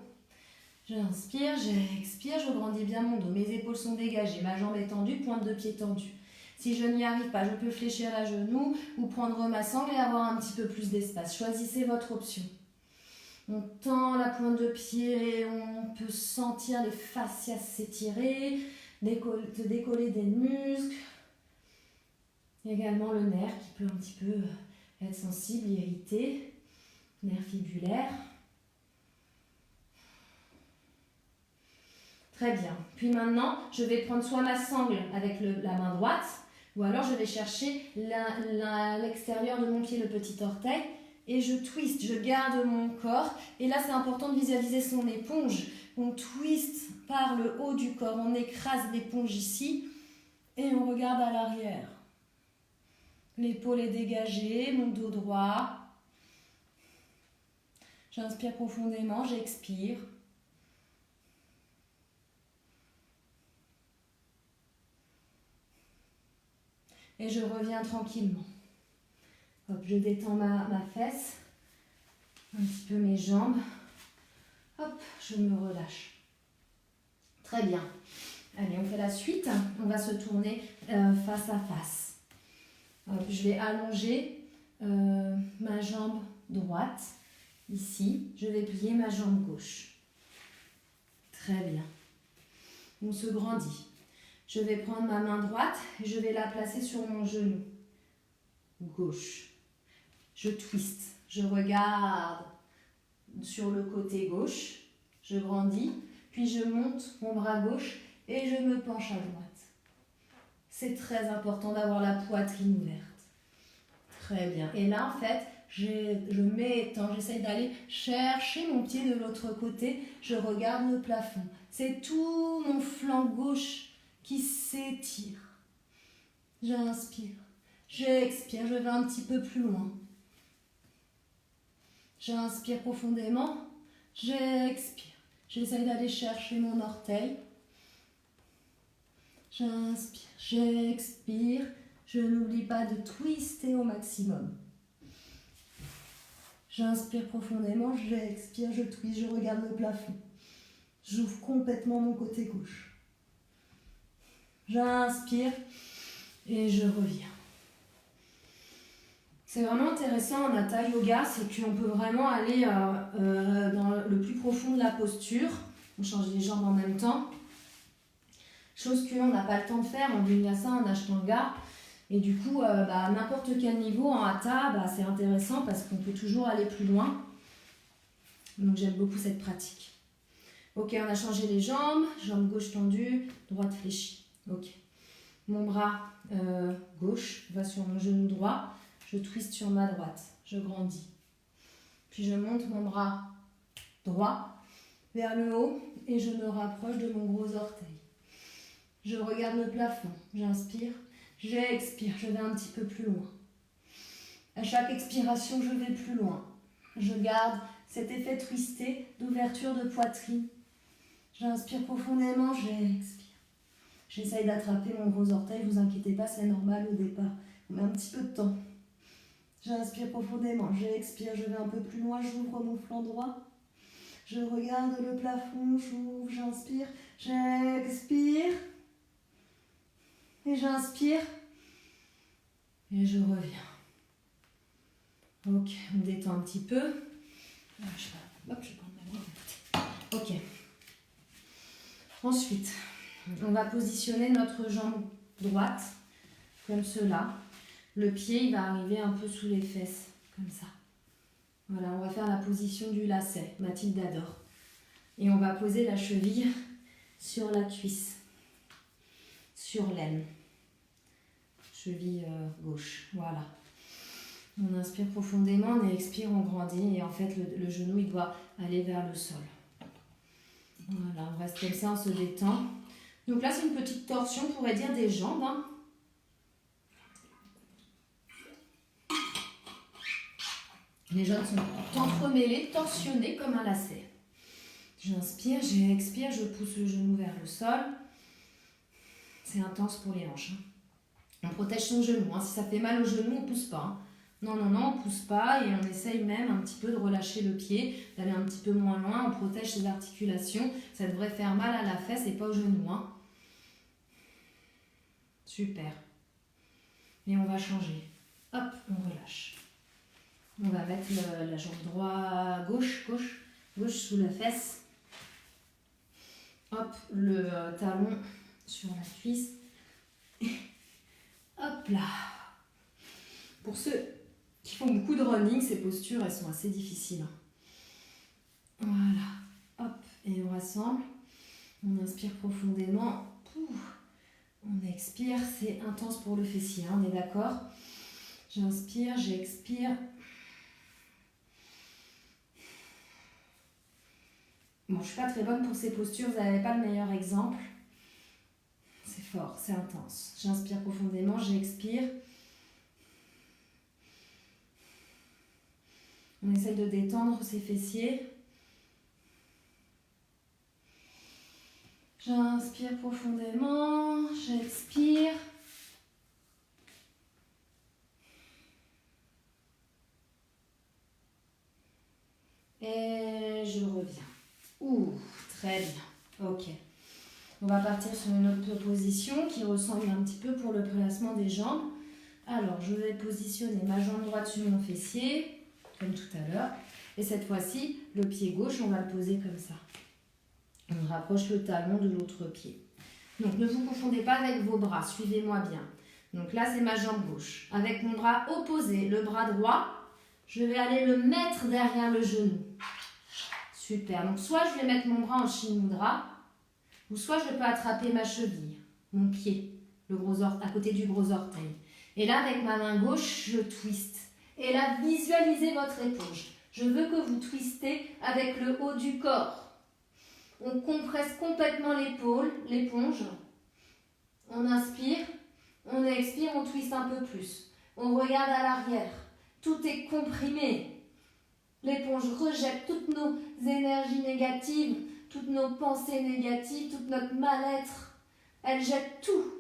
J'inspire, j'expire, je grandis bien mon dos. Mes épaules sont dégagées, ma jambe est tendue, pointe de pied tendue. Si je n'y arrive pas, je peux fléchir la genou ou prendre ma sangle et avoir un petit peu plus d'espace. Choisissez votre option. On tend la pointe de pied, on peut sentir les fascias s'étirer, décoller des muscles. Également le nerf qui peut un petit peu être sensible, irrité, nerf fibulaire. Très bien. Puis maintenant, je vais prendre soit ma sangle avec la main droite, Ou alors je vais chercher l'extérieur de mon pied, le petit orteil, et je twist, je garde mon corps. Et là, c'est important de visualiser son éponge. On twist par le haut du corps, on écrase l'éponge ici, et on regarde à l'arrière. L'épaule est dégagée, mon dos droit. J'inspire profondément, j'expire. Et je reviens tranquillement. Hop, je détends ma fesse, un petit peu mes jambes. Hop, je me relâche. Très bien. Allez, on fait la suite. On va se tourner face à face. Hop, je vais allonger ma jambe droite. Ici, je vais plier ma jambe gauche. Très bien. On se grandit. Je vais prendre ma main droite et je vais la placer sur mon genou gauche. Je twist. Je regarde sur le côté gauche. Je grandis. Puis je monte mon bras gauche et je me penche à droite. C'est très important d'avoir la poitrine ouverte. Très bien. Et là, en fait, je m'étends, j'essaye d'aller chercher mon pied de l'autre côté. Je regarde le plafond. C'est tout mon flanc gauche qui s'étire. J'inspire. J'expire. Je vais un petit peu plus loin. J'inspire profondément. J'expire. J'essaye d'aller chercher mon orteil. J'inspire. J'expire. Je n'oublie pas de twister au maximum. J'inspire profondément, j'expire, je twiste, je regarde le plafond. J'ouvre complètement mon côté gauche. J'inspire et je reviens. C'est vraiment intéressant en Hatha Yoga, c'est qu'on peut vraiment aller dans le plus profond de la posture. On change les jambes en même temps. Chose qu'on n'a pas le temps de faire en Vinyasa, en Ashtanga. Et du coup, n'importe quel niveau en Hatha, c'est intéressant parce qu'on peut toujours aller plus loin. Donc j'aime beaucoup cette pratique. Ok, on a changé les jambes. Jambe gauche tendue, droite fléchie. Ok. Mon bras gauche va sur mon genou droit. Je twiste sur ma droite. Je grandis. Puis je monte mon bras droit vers le haut et je me rapproche de mon gros orteil. Je regarde le plafond. J'inspire. J'expire, je vais un petit peu plus loin. À chaque expiration, je vais plus loin. Je garde cet effet twisté d'ouverture de poitrine. J'inspire profondément, j'expire. J'essaye d'attraper mon gros orteil, ne vous inquiétez pas, c'est normal au départ. On met un petit peu de temps. J'inspire profondément, j'expire, je vais un peu plus loin, j'ouvre mon flanc droit. Je regarde le plafond, j'ouvre, j'inspire, j'expire. Et j'inspire. Et je reviens. Ok, on détend un petit peu. Je vais prendre ma main. Ok. Ensuite, on va positionner notre jambe droite, comme cela. Le pied, il va arriver un peu sous les fesses, comme ça. Voilà, on va faire la position du lacet. Mathilde adore. Et on va poser la cheville sur la cuisse, sur l'aine. Cheville gauche, voilà. On inspire profondément, on expire, on grandit et en fait le genou il doit aller vers le sol. Voilà, on reste comme ça, on se détend. Donc là c'est une petite torsion, on pourrait dire des jambes. Hein. Les jambes sont entremêlées, torsionnées comme un lacet. J'inspire, j'expire, je pousse le genou vers le sol. C'est intense pour les hanches. Hein. On protège son genou. Hein. Si ça fait mal au genou, on ne pousse pas. Hein. Non, on ne pousse pas et on essaye même un petit peu de relâcher le pied, d'aller un petit peu moins loin. On protège ses articulations. Ça devrait faire mal à la fesse et pas au genou. Hein. Super. Et on va changer. Hop, on relâche. On va mettre la jambe droite, gauche sous la fesse. Hop, le talon sur la cuisse. Hop là. Pour ceux qui font beaucoup de running, ces postures, elles sont assez difficiles. Voilà. Hop, et on rassemble. On inspire profondément. On expire, c'est intense pour le fessier, hein, on est d'accord? J'inspire, j'expire. Bon, je ne suis pas très bonne pour ces postures, vous n'avez pas le meilleur exemple. C'est fort, c'est intense. J'inspire profondément, j'expire. On essaye de détendre ses fessiers. J'inspire profondément, j'expire. Et je reviens. Ouh, très bien. Ok. On va partir sur une autre position qui ressemble un petit peu pour le placement des jambes. Alors, je vais positionner ma jambe droite sur mon fessier, comme tout à l'heure. Et cette fois-ci, le pied gauche, on va le poser comme ça. On rapproche le talon de l'autre pied. Donc, ne vous confondez pas avec vos bras. Suivez-moi bien. Donc là, c'est ma jambe gauche. Avec mon bras opposé, le bras droit, je vais aller le mettre derrière le genou. Super. Donc, soit je vais mettre mon bras en Shin Mudra, ou soit je peux attraper ma cheville, mon pied, à côté du gros orteil. Et là, avec ma main gauche, je twiste. Et là, visualisez votre éponge. Je veux que vous twistez avec le haut du corps. On compresse complètement l'éponge. On inspire, on expire, on twiste un peu plus. On regarde à l'arrière. Tout est comprimé. L'éponge rejette toutes nos énergies négatives, toutes nos pensées négatives, tout notre mal-être. Elle jette tout.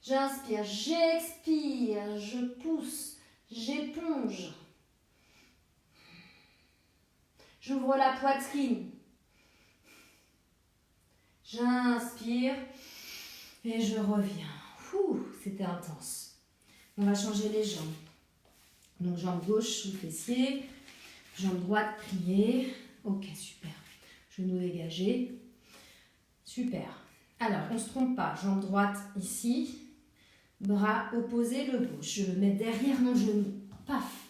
J'inspire, j'expire, je pousse, j'éponge. J'ouvre la poitrine. J'inspire et je reviens. C'était intense. On va changer les jambes. Donc jambe gauche sous le fessier, jambe droite pliée. Ok, super. Genoux dégagés. Super. Alors, on ne se trompe pas. Jambe droite ici. Bras opposé, le gauche. Je le mets derrière mon genou. Paf.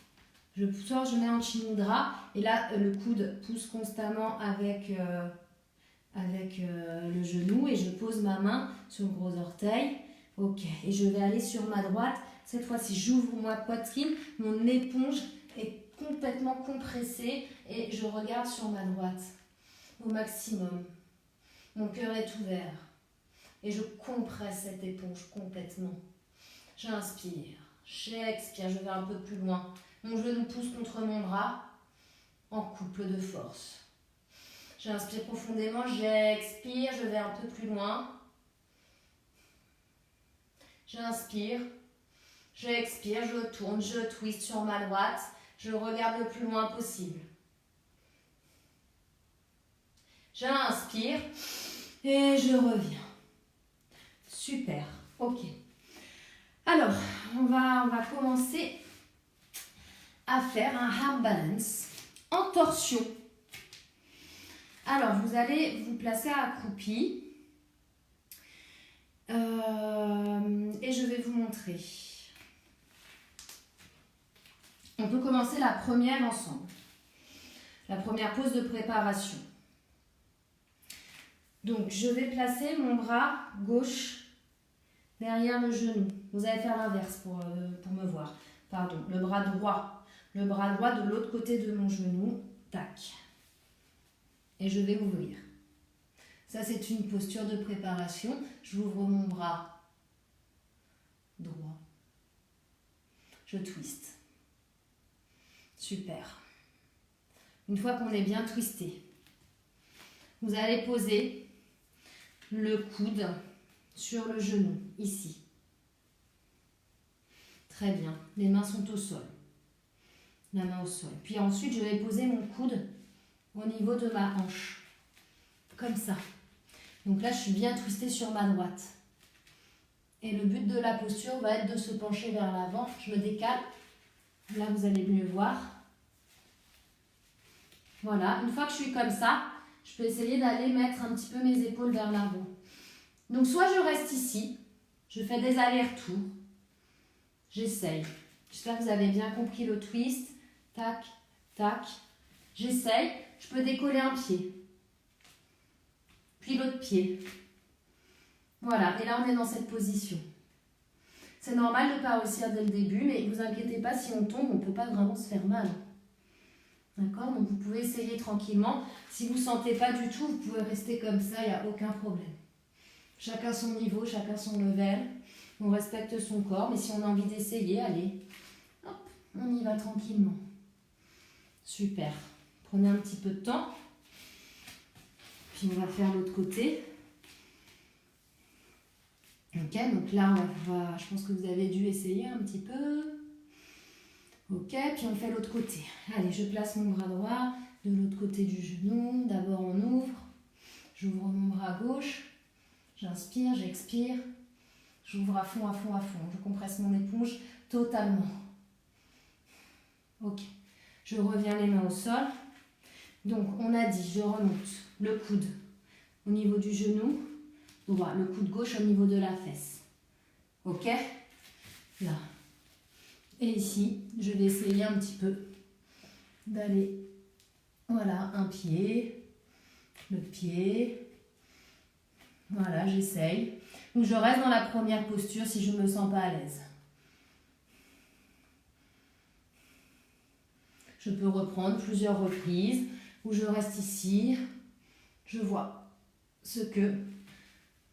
Je sors, je mets en Shin Mudra. Et là, le coude pousse constamment avec le genou. Et je pose ma main sur le gros orteil. Ok. Et je vais aller sur ma droite. Cette fois-ci, j'ouvre ma poitrine. Mon éponge est complètement compressée. Et je regarde sur ma droite. Au maximum. Mon cœur est ouvert. Et je compresse cette éponge complètement. J'inspire, j'expire, je vais un peu plus loin. Mon genou pousse contre mon bras en couple de force. J'inspire profondément, j'expire, je vais un peu plus loin. J'inspire, j'expire, je tourne, je twiste sur ma droite. Je regarde le plus loin possible. J'inspire et je reviens. Super, ok. Alors, on va commencer à faire un arm balance en torsion. Alors, vous allez vous placer accroupi et je vais vous montrer. On peut commencer la première ensemble. La première pose de préparation. Donc, je vais placer mon bras gauche derrière le genou. Vous allez faire l'inverse pour me voir. Pardon, le bras droit. Le bras droit de l'autre côté de mon genou. Tac. Et je vais ouvrir. Ça, c'est une posture de préparation. J'ouvre mon bras droit. Je twiste. Super. Une fois qu'on est bien twisté, vous allez poser le coude sur le genou, ici. Très bien. Les mains sont au sol. La main au sol. Puis ensuite, je vais poser mon coude au niveau de ma hanche. Comme ça. Donc là, je suis bien twistée sur ma droite. Et le but de la posture va être de se pencher vers l'avant. Je me décale. Là, vous allez mieux voir. Voilà. Une fois que je suis comme ça, je peux essayer d'aller mettre un petit peu mes épaules vers l'avant. Donc, soit je reste ici, je fais des allers-retours, j'essaye. J'espère que vous avez bien compris le twist. Tac, tac. J'essaye. Je peux décoller un pied. Puis l'autre pied. Voilà, et là on est dans cette position. C'est normal de ne pas réussir dès le début, mais ne vous inquiétez pas, si on tombe, on ne peut pas vraiment se faire mal. D'accord? Donc vous pouvez essayer tranquillement. Si vous ne sentez pas du tout, vous pouvez rester comme ça, il n'y a aucun problème. Chacun son niveau, chacun son level. On respecte son corps, mais si on a envie d'essayer, allez. Hop, on y va tranquillement. Super. Prenez un petit peu de temps. Puis on va faire l'autre côté. Ok, donc là, je pense que vous avez dû essayer un petit peu. Ok, puis on fait l'autre côté. Allez, je place mon bras droit de l'autre côté du genou. D'abord, on ouvre. J'ouvre mon bras gauche. J'inspire, j'expire. J'ouvre à fond, à fond, à fond. Je compresse mon éponge totalement. Ok. Je reviens les mains au sol. Donc, on a dit, je remonte le coude au niveau du genou droit, le coude gauche au niveau de la fesse. Ok? Là. Et ici, je vais essayer un petit peu d'aller, voilà, un pied, l'autre pied. Voilà, j'essaye. Ou je reste dans la première posture si je ne me sens pas à l'aise. Je peux reprendre plusieurs reprises, ou je reste ici. Je vois ce que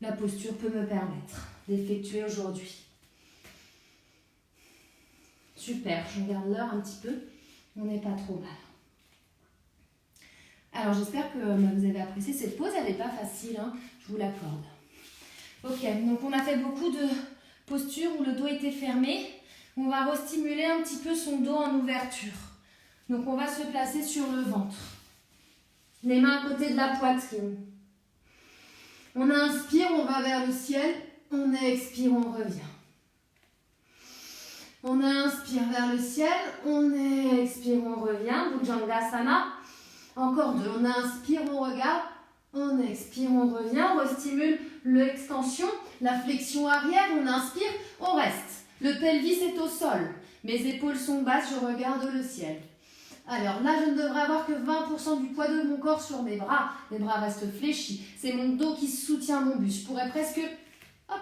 la posture peut me permettre d'effectuer aujourd'hui. Super, je regarde l'heure un petit peu. On n'est pas trop mal. Alors, j'espère que vous avez apprécié cette pause. Elle n'est pas facile, hein, je vous l'accorde. Ok, donc on a fait beaucoup de postures où le dos était fermé. On va restimuler un petit peu son dos en ouverture. Donc, on va se placer sur le ventre. Les mains à côté de la poitrine. On inspire, on va vers le ciel. On expire, on revient. On inspire vers le ciel. On expire, on revient. Bhujangasana. Encore deux. On inspire, on regarde. On expire, on revient. On restimule l'extension, la flexion arrière. On inspire, on reste. Le pelvis est au sol. Mes épaules sont basses, je regarde le ciel. Alors là, je ne devrais avoir que 20% du poids de mon corps sur mes bras. Les bras restent fléchis. C'est mon dos qui soutient mon buste. Je pourrais presque... Hop.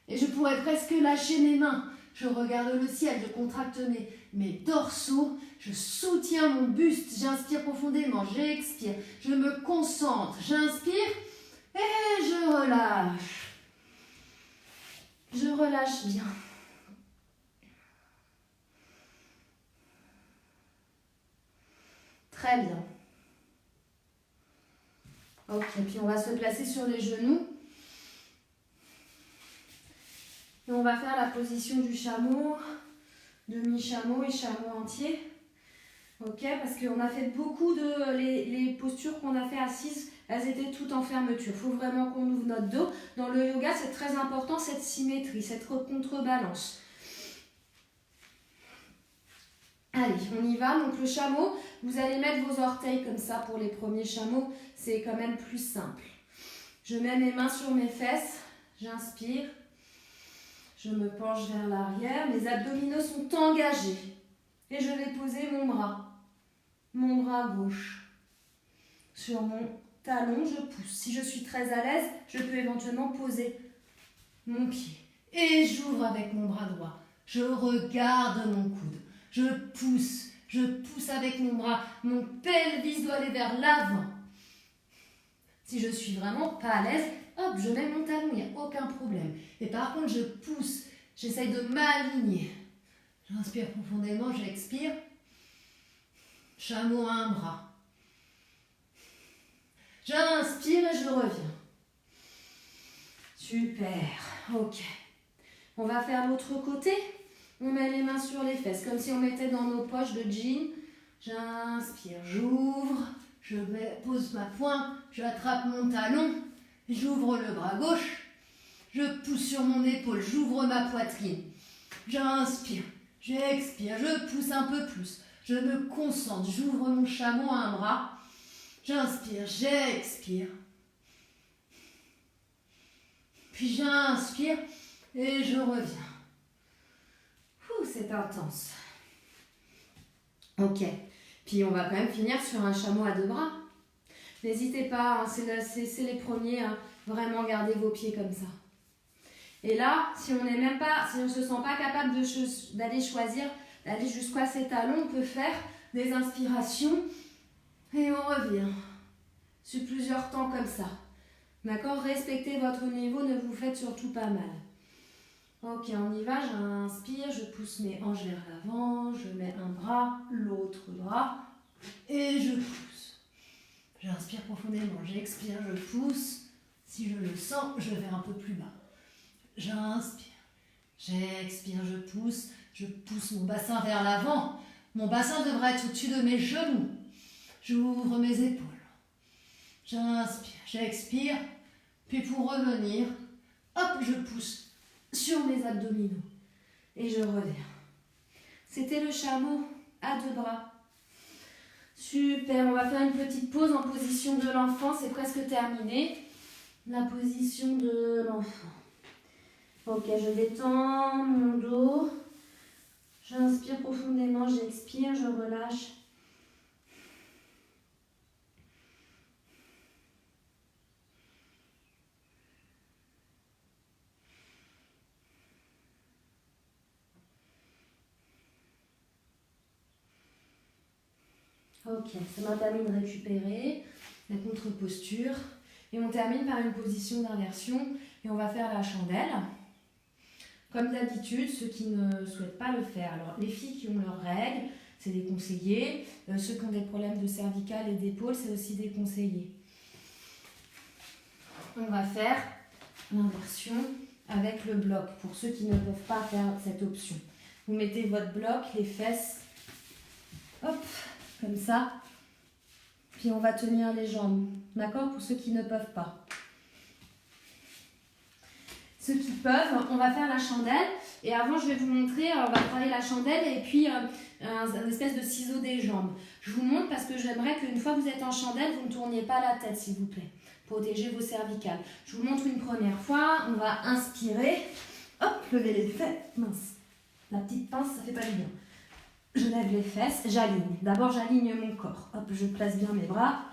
Et je pourrais presque lâcher mes mains. Je regarde le ciel, je contracte mes dorsaux. Je soutiens mon buste. J'inspire profondément, j'expire. Je me concentre. J'inspire et je relâche. Je relâche bien. Très bien. Ok, puis on va se placer sur les genoux. Et on va faire la position du chameau, demi-chameau et chameau entier. Ok, parce qu'on a fait beaucoup de... Les postures qu'on a fait assises, elles étaient toutes en fermeture. Il faut vraiment qu'on ouvre notre dos. Dans le yoga, c'est très important cette symétrie, cette contrebalance. Allez, on y va. Donc le chameau, vous allez mettre vos orteils comme ça pour les premiers chameaux. C'est quand même plus simple. Je mets mes mains sur mes fesses. J'inspire. Je me penche vers l'arrière. Mes abdominaux sont engagés. Et je vais poser mon bras gauche. Sur mon talon, je pousse. Si je suis très à l'aise, je peux éventuellement poser mon pied. Et j'ouvre avec mon bras droit. Je regarde mon coude. Je pousse avec mon bras. Mon pelvis doit aller vers l'avant. Si je suis vraiment pas à l'aise, hop, je mets mon talon, il n'y a aucun problème. Et par contre, je pousse, j'essaye de m'aligner. J'inspire profondément, j'expire. Chameau à un bras. J'inspire et je reviens. Super, ok. On va faire l'autre côté. On met les mains sur les fesses, comme si on mettait dans nos poches de jean. J'inspire, j'ouvre, je pose ma pointe, j'attrape mon talon, j'ouvre le bras gauche, je pousse sur mon épaule, j'ouvre ma poitrine. J'inspire, j'expire, je pousse un peu plus, je me concentre, j'ouvre mon chameau à un bras. J'inspire, j'expire. Puis j'inspire et je reviens. C'est intense. Ok. Puis on va quand même finir sur un chameau à deux bras. N'hésitez pas, hein, c'est les premiers. Hein, vraiment gardez vos pieds comme ça. Et là, si on n'est même pas, si on ne se sent pas capable d'aller choisir, d'aller jusqu'à ses talons, on peut faire des inspirations et on revient sur plusieurs temps comme ça. D'accord? Respectez votre niveau, ne vous faites surtout pas mal. Ok, on y va, j'inspire, je pousse mes hanches vers l'avant, je mets un bras, l'autre bras et je pousse. J'inspire profondément, j'expire, je pousse. Si je le sens, je vais un peu plus bas. J'inspire, j'expire, je pousse mon bassin vers l'avant. Mon bassin devrait être au-dessus de mes genoux. J'ouvre mes épaules. J'inspire, j'expire, puis pour revenir, hop, je pousse sur mes abdominaux et je reviens. C'était le chameau à 2 bras. Super, on va faire une petite pause en position de l'enfant, c'est presque terminé. La position de l'enfant. Ok, je détends mon dos. J'inspire profondément, j'expire, je relâche. Ok, ça m'a permis de récupérer la contre-posture. Et on termine par une position d'inversion et on va faire la chandelle. Comme d'habitude, ceux qui ne souhaitent pas le faire, alors les filles qui ont leurs règles, c'est déconseillé. Ceux qui ont des problèmes de cervicales et d'épaules, c'est aussi déconseillé. On va faire l'inversion avec le bloc pour ceux qui ne peuvent pas faire cette option. Vous mettez votre bloc, les fesses, hop, comme ça. Puis on va tenir les jambes, d'accord? Pour ceux qui ne peuvent pas. Ceux qui peuvent, on va faire la chandelle. Et avant, je vais vous montrer, on va travailler la chandelle et puis un espèce de ciseau des jambes. Je vous montre parce que j'aimerais qu'une fois que vous êtes en chandelle, vous ne tourniez pas la tête, s'il vous plaît. Protégez vos cervicales. Je vous montre une première fois. On va inspirer. Hop, levez les fesses. Mince. La petite pince, ça fait pas du bien. Je lève les fesses, j'aligne. D'abord, j'aligne mon corps. Hop, je place bien mes bras.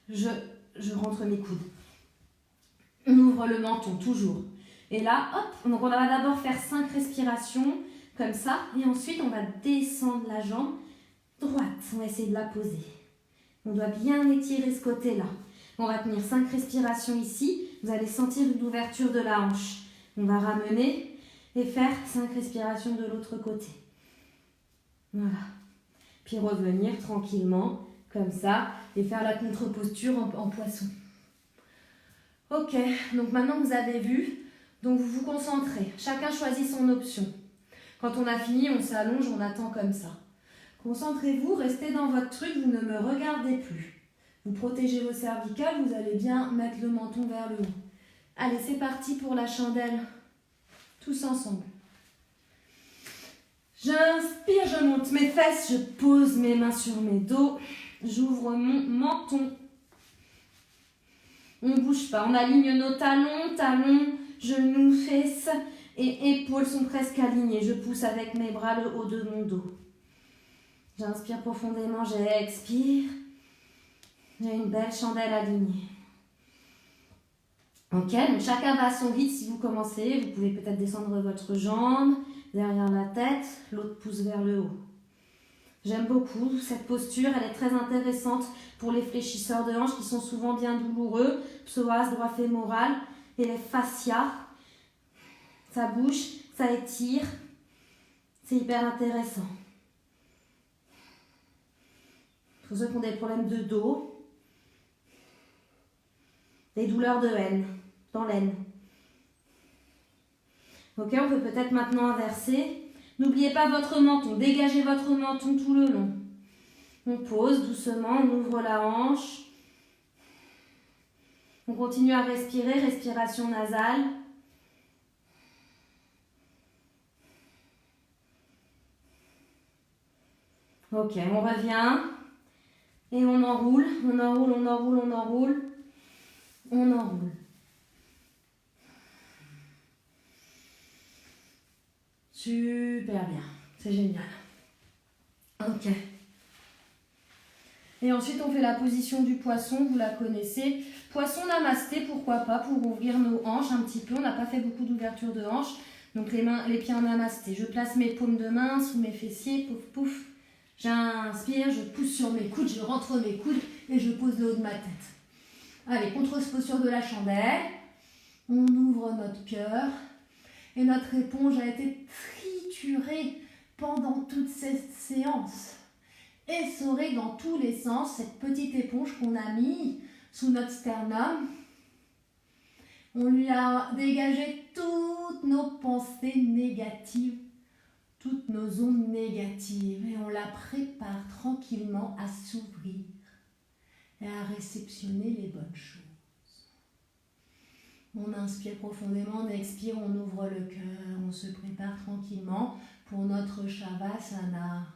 Je rentre mes coudes. On ouvre le menton, toujours. Et là, hop, donc on va d'abord faire 5 respirations, comme ça. Et ensuite, on va descendre la jambe droite. On va essayer de la poser. On doit bien étirer ce côté-là. On va tenir 5 respirations ici. Vous allez sentir une ouverture de la hanche. On va ramener et faire 5 respirations de l'autre côté. Voilà. Puis revenir tranquillement, comme ça, et faire la contre-posture en poisson. Ok, donc maintenant vous avez vu. Donc vous vous concentrez. Chacun choisit son option. Quand on a fini, on s'allonge, on attend comme ça. Concentrez-vous, restez dans votre truc, vous ne me regardez plus. Vous protégez vos cervicales, vous allez bien mettre le menton vers le haut. Allez, c'est parti pour la chandelle. Tous ensemble. J'inspire, je monte mes fesses, je pose mes mains sur mes dos, j'ouvre mon menton. On ne bouge pas, on aligne nos talons, genoux, fesses et épaules sont presque alignées. Je pousse avec mes bras le haut de mon dos. J'inspire profondément, j'expire. J'ai une belle chandelle alignée. Ok, donc chacun va à son rythme. Si vous commencez, vous pouvez peut-être descendre votre jambe derrière la tête, l'autre pousse vers le haut. J'aime beaucoup cette posture, elle est très intéressante pour les fléchisseurs de hanches qui sont souvent bien douloureux, psoas, droit fémoral et les fascias. Ça bouge, ça étire, c'est hyper intéressant. Pour ceux qui ont des problèmes de dos, des douleurs de haine, dans l'aine. Ok, on peut peut-être maintenant inverser. N'oubliez pas votre menton, dégagez votre menton tout le long. On pose doucement, on ouvre la hanche. On continue à respirer, respiration nasale. Ok, on revient. Et on enroule, on enroule, on enroule, on enroule. On enroule. Super bien, c'est génial. Ok. Et ensuite, on fait la position du poisson, vous la connaissez. Poisson namasté, pourquoi pas, pour ouvrir nos hanches un petit peu. On n'a pas fait beaucoup d'ouverture de hanches. Donc les pieds en namasté. Je place mes paumes de main sous mes fessiers, pouf pouf. J'inspire, je pousse sur mes coudes, je rentre mes coudes et je pose le haut de ma tête. Allez, contre-posture de la chandelle. On ouvre notre cœur. Et notre éponge a été triturée pendant toute cette séance. Essorée dans tous les sens, cette petite éponge qu'on a mise sous notre sternum. On lui a dégagé toutes nos pensées négatives, toutes nos ondes négatives. Et on la prépare tranquillement à s'ouvrir et à réceptionner les bonnes choses. On inspire profondément, on expire, on ouvre le cœur, on se prépare tranquillement pour notre Shavasana.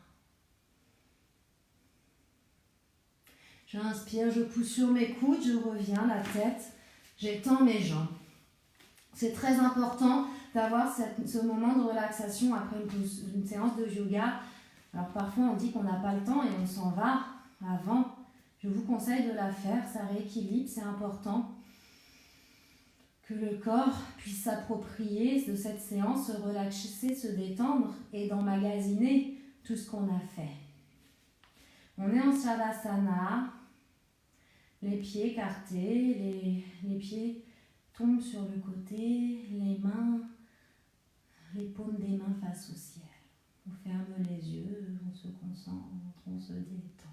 J'inspire, je pousse sur mes coudes, je reviens, la tête, j'étends mes jambes. C'est très important d'avoir ce moment de relaxation après une séance de yoga. Alors parfois on dit qu'on n'a pas le temps et on s'en va avant. Je vous conseille de la faire, ça rééquilibre, c'est important que le corps puisse s'approprier de cette séance, se relaxer, se détendre et d'emmagasiner tout ce qu'on a fait. On est en Shavasana, les pieds écartés, les pieds tombent sur le côté, les mains, les paumes des mains face au ciel. On ferme les yeux, on se concentre, on se détend.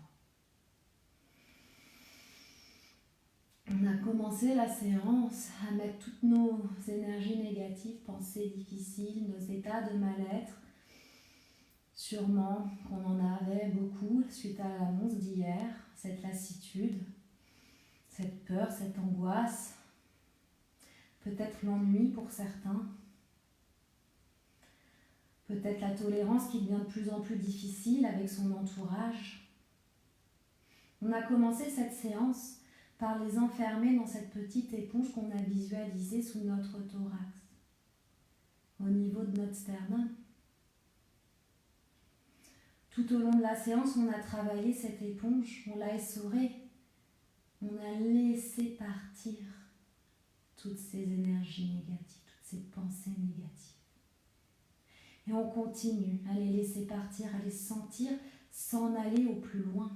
On a commencé la séance à mettre toutes nos énergies négatives, pensées difficiles, nos états de mal-être. Sûrement qu'on en avait beaucoup suite à l'annonce d'hier, cette lassitude, cette peur, cette angoisse, peut-être l'ennui pour certains, peut-être la tolérance qui devient de plus en plus difficile avec son entourage. On a commencé cette séance par les enfermer dans cette petite éponge qu'on a visualisée sous notre thorax, au niveau de notre sternum. Tout au long de la séance, on a travaillé cette éponge, on l'a essorée, on a laissé partir toutes ces énergies négatives, toutes ces pensées négatives. Et on continue à les laisser partir, à les sentir, s'en aller au plus loin.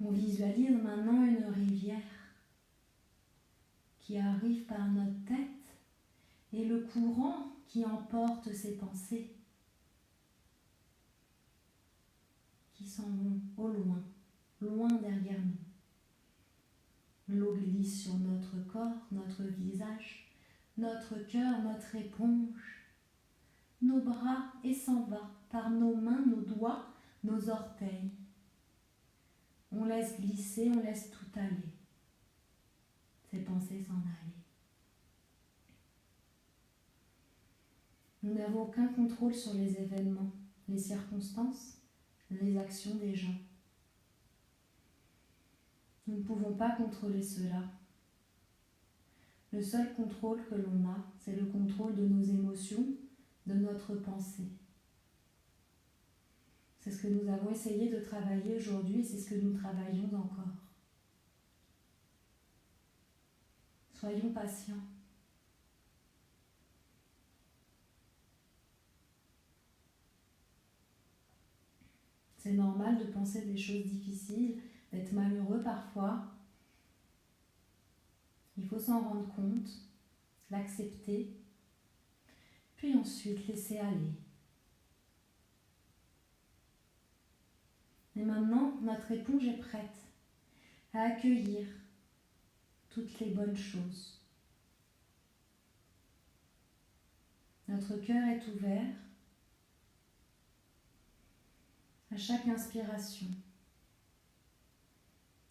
On visualise maintenant une rivière qui arrive par notre tête et le courant qui emporte ces pensées qui s'en vont au loin, loin derrière nous. L'eau glisse sur notre corps, notre visage, notre cœur, notre éponge, nos bras et s'en va par nos mains, nos doigts, nos orteils. On laisse glisser, on laisse tout aller. Ces pensées s'en aller. Nous n'avons aucun contrôle sur les événements, les circonstances, les actions des gens. Nous ne pouvons pas contrôler cela. Le seul contrôle que l'on a, c'est le contrôle de nos émotions, de notre pensée. C'est ce que nous avons essayé de travailler aujourd'hui et c'est ce que nous travaillons encore. Soyons patients. C'est normal de penser des choses difficiles, d'être malheureux parfois. Il faut s'en rendre compte, l'accepter, puis ensuite laisser aller. Et maintenant, notre éponge est prête à accueillir toutes les bonnes choses. Notre cœur est ouvert à chaque inspiration.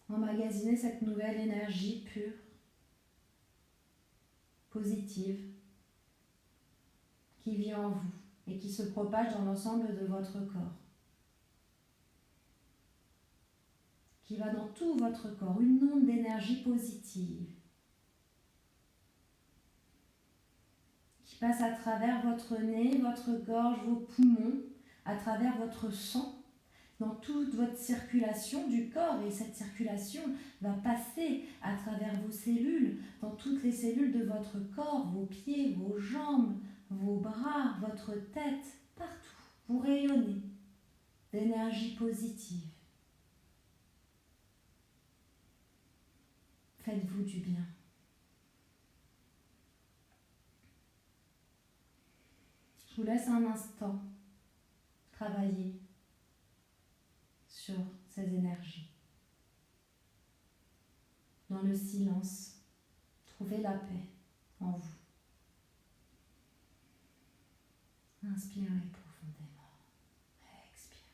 Emmagasiner cette nouvelle énergie pure, positive, qui vit en vous et qui se propage dans l'ensemble de votre corps. Qui va dans tout votre corps, une onde d'énergie positive qui passe à travers votre nez, votre gorge, vos poumons, à travers votre sang, dans toute votre circulation du corps, et cette circulation va passer à travers vos cellules, dans toutes les cellules de votre corps, vos pieds, vos jambes, vos bras, votre tête, partout. Vous rayonnez d'énergie positive. Faites-vous du bien. Je vous laisse un instant travailler sur ces énergies. Dans le silence, trouvez la paix en vous. Inspirez profondément. Expirez.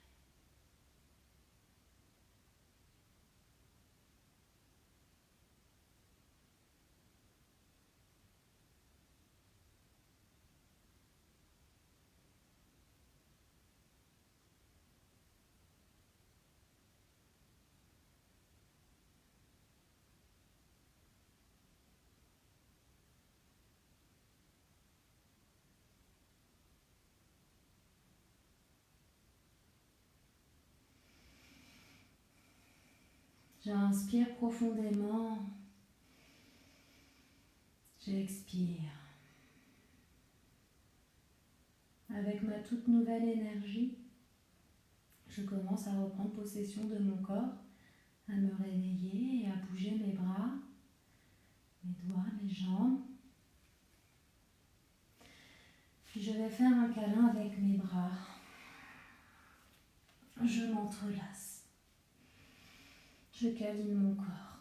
J'inspire profondément. J'expire. Avec ma toute nouvelle énergie, je commence à reprendre possession de mon corps, à me réveiller et à bouger mes bras, mes doigts, mes jambes. Puis je vais faire un câlin avec mes bras. Je m'entrelace. Je câline mon corps.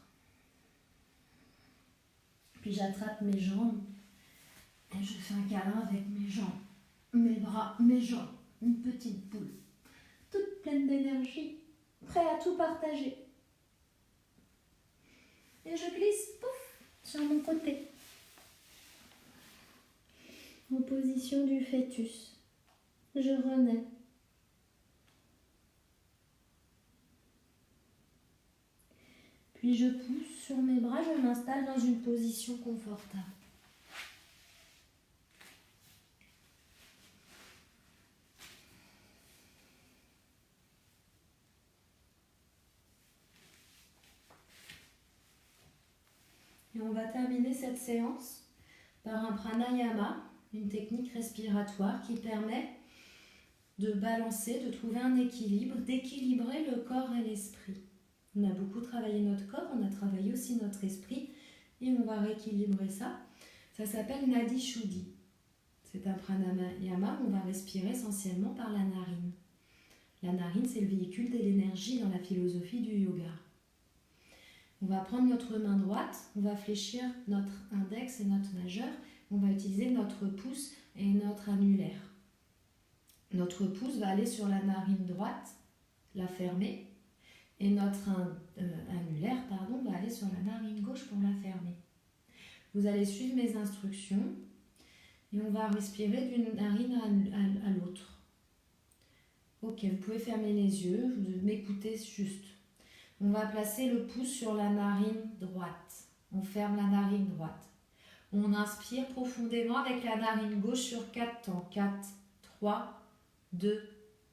Puis j'attrape mes jambes et je fais un câlin avec mes jambes, mes bras, mes jambes. Une petite boule, toute pleine d'énergie, prête à tout partager. Et je glisse, pouf, sur mon côté. En position du fœtus. Je renais. Puis je pousse sur mes bras, je m'installe dans une position confortable. Et on va terminer cette séance par un pranayama, une technique respiratoire qui permet de balancer, de trouver un équilibre, d'équilibrer le corps et l'esprit. On a beaucoup travaillé notre corps, on a travaillé aussi notre esprit et on va rééquilibrer ça. Ça s'appelle Nadi Shuddhi. C'est un pranayama où on va respirer essentiellement par la narine. La narine, c'est le véhicule de l'énergie dans la philosophie du yoga. On va prendre notre main droite, on va fléchir notre index et notre majeur, on va utiliser notre pouce et notre annulaire. Notre pouce va aller sur la narine droite, la fermer, et notre annulaire va aller sur la narine gauche pour la fermer. Vous allez suivre mes instructions et on va respirer d'une narine à l'autre. Ok, vous pouvez fermer les yeux, vous m'écoutez juste. On va placer le pouce sur la narine droite. On ferme la narine droite. On inspire profondément avec la narine gauche sur 4 temps. 4, 3, 2,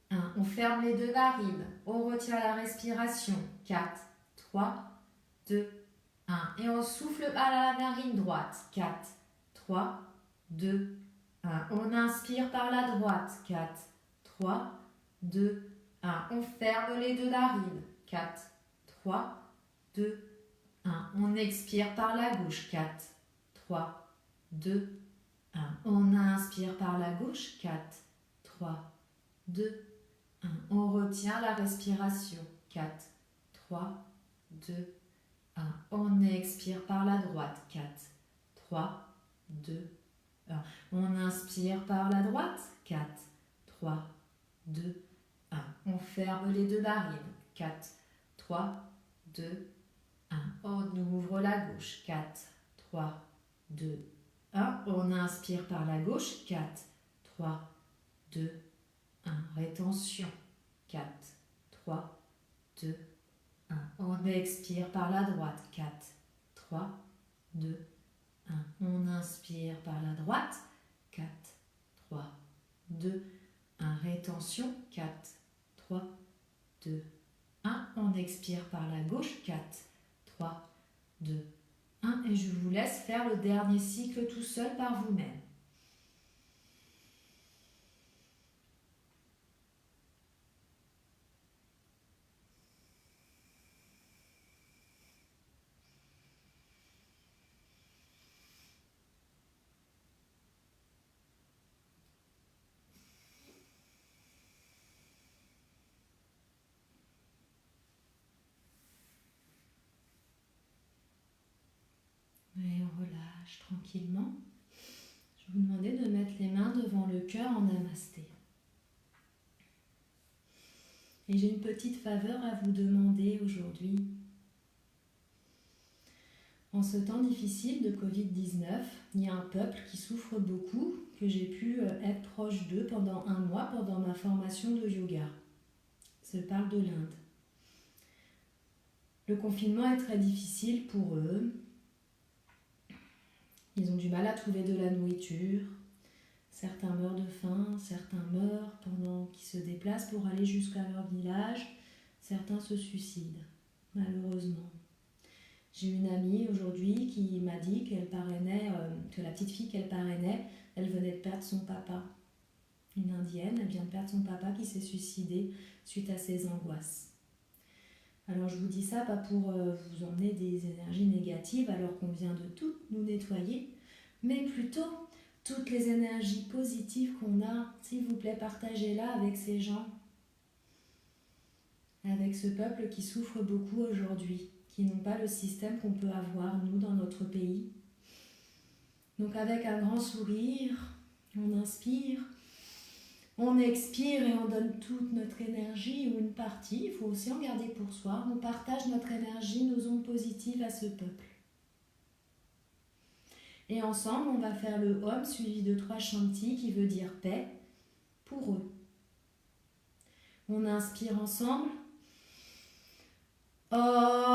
1. On ferme les deux narines. On retient la respiration. 4, 3, 2, 1. Et on souffle à la narine droite. 4, 3, 2, 1. On inspire par la droite. 4, 3, 2, 1. On ferme les deux narines. 4, 3, 2, 1. On expire par la gauche. 4, 3, 2, 1. On inspire par la gauche. 4, 3, 2, 1. On retient la respiration. 4, 3, 2, 1. On expire par la droite. 4, 3, 2, 1. On inspire par la droite. 4, 3, 2, 1. On ferme les deux narines. 4, 3, 2, 1. On ouvre la gauche. 4, 3, 2, 1. On inspire par la gauche. 4, 3, 2, 1. Rétention. 4, 3, 2, 1. On expire par la droite. 4, 3, 2, 1. On inspire par la droite. 4, 3, 2, 1. Rétention. 4, 3, 2, 1. On expire par la gauche. 4, 3, 2, 1. Et je vous laisse faire le dernier cycle tout seul par vous-même. Et on relâche tranquillement. Je vous demandais de mettre les mains devant le cœur en namasté. Et j'ai une petite faveur à vous demander aujourd'hui. En ce temps difficile de Covid-19, il y a un peuple qui souffre beaucoup, que j'ai pu être proche d'eux pendant 1 mois pendant ma formation de yoga. Je parle de l'Inde. Le confinement est très difficile pour eux. Ils ont du mal à trouver de la nourriture. Certains meurent de faim, certains meurent pendant qu'ils se déplacent pour aller jusqu'à leur village. Certains se suicident, malheureusement. J'ai une amie aujourd'hui qui m'a dit qu'elle parrainait, que la petite fille qu'elle parrainait, elle venait de perdre son papa. Une indienne, elle vient de perdre son papa qui s'est suicidé suite à ses angoisses. Alors je vous dis ça pas pour vous emmener des énergies négatives alors qu'on vient de toutes nous nettoyer, mais plutôt toutes les énergies positives qu'on a. S'il vous plaît, partagez-la avec ces gens, avec ce peuple qui souffre beaucoup aujourd'hui, qui n'ont pas le système qu'on peut avoir, nous, dans notre pays. Donc avec un grand sourire, on inspire, on expire et on donne toute notre énergie ou une partie, il faut aussi en garder pour soi. On partage notre énergie, nos ondes positives à ce peuple. Et ensemble, on va faire le Om suivi de 3 Shanti qui veut dire paix pour eux. On inspire ensemble. Om.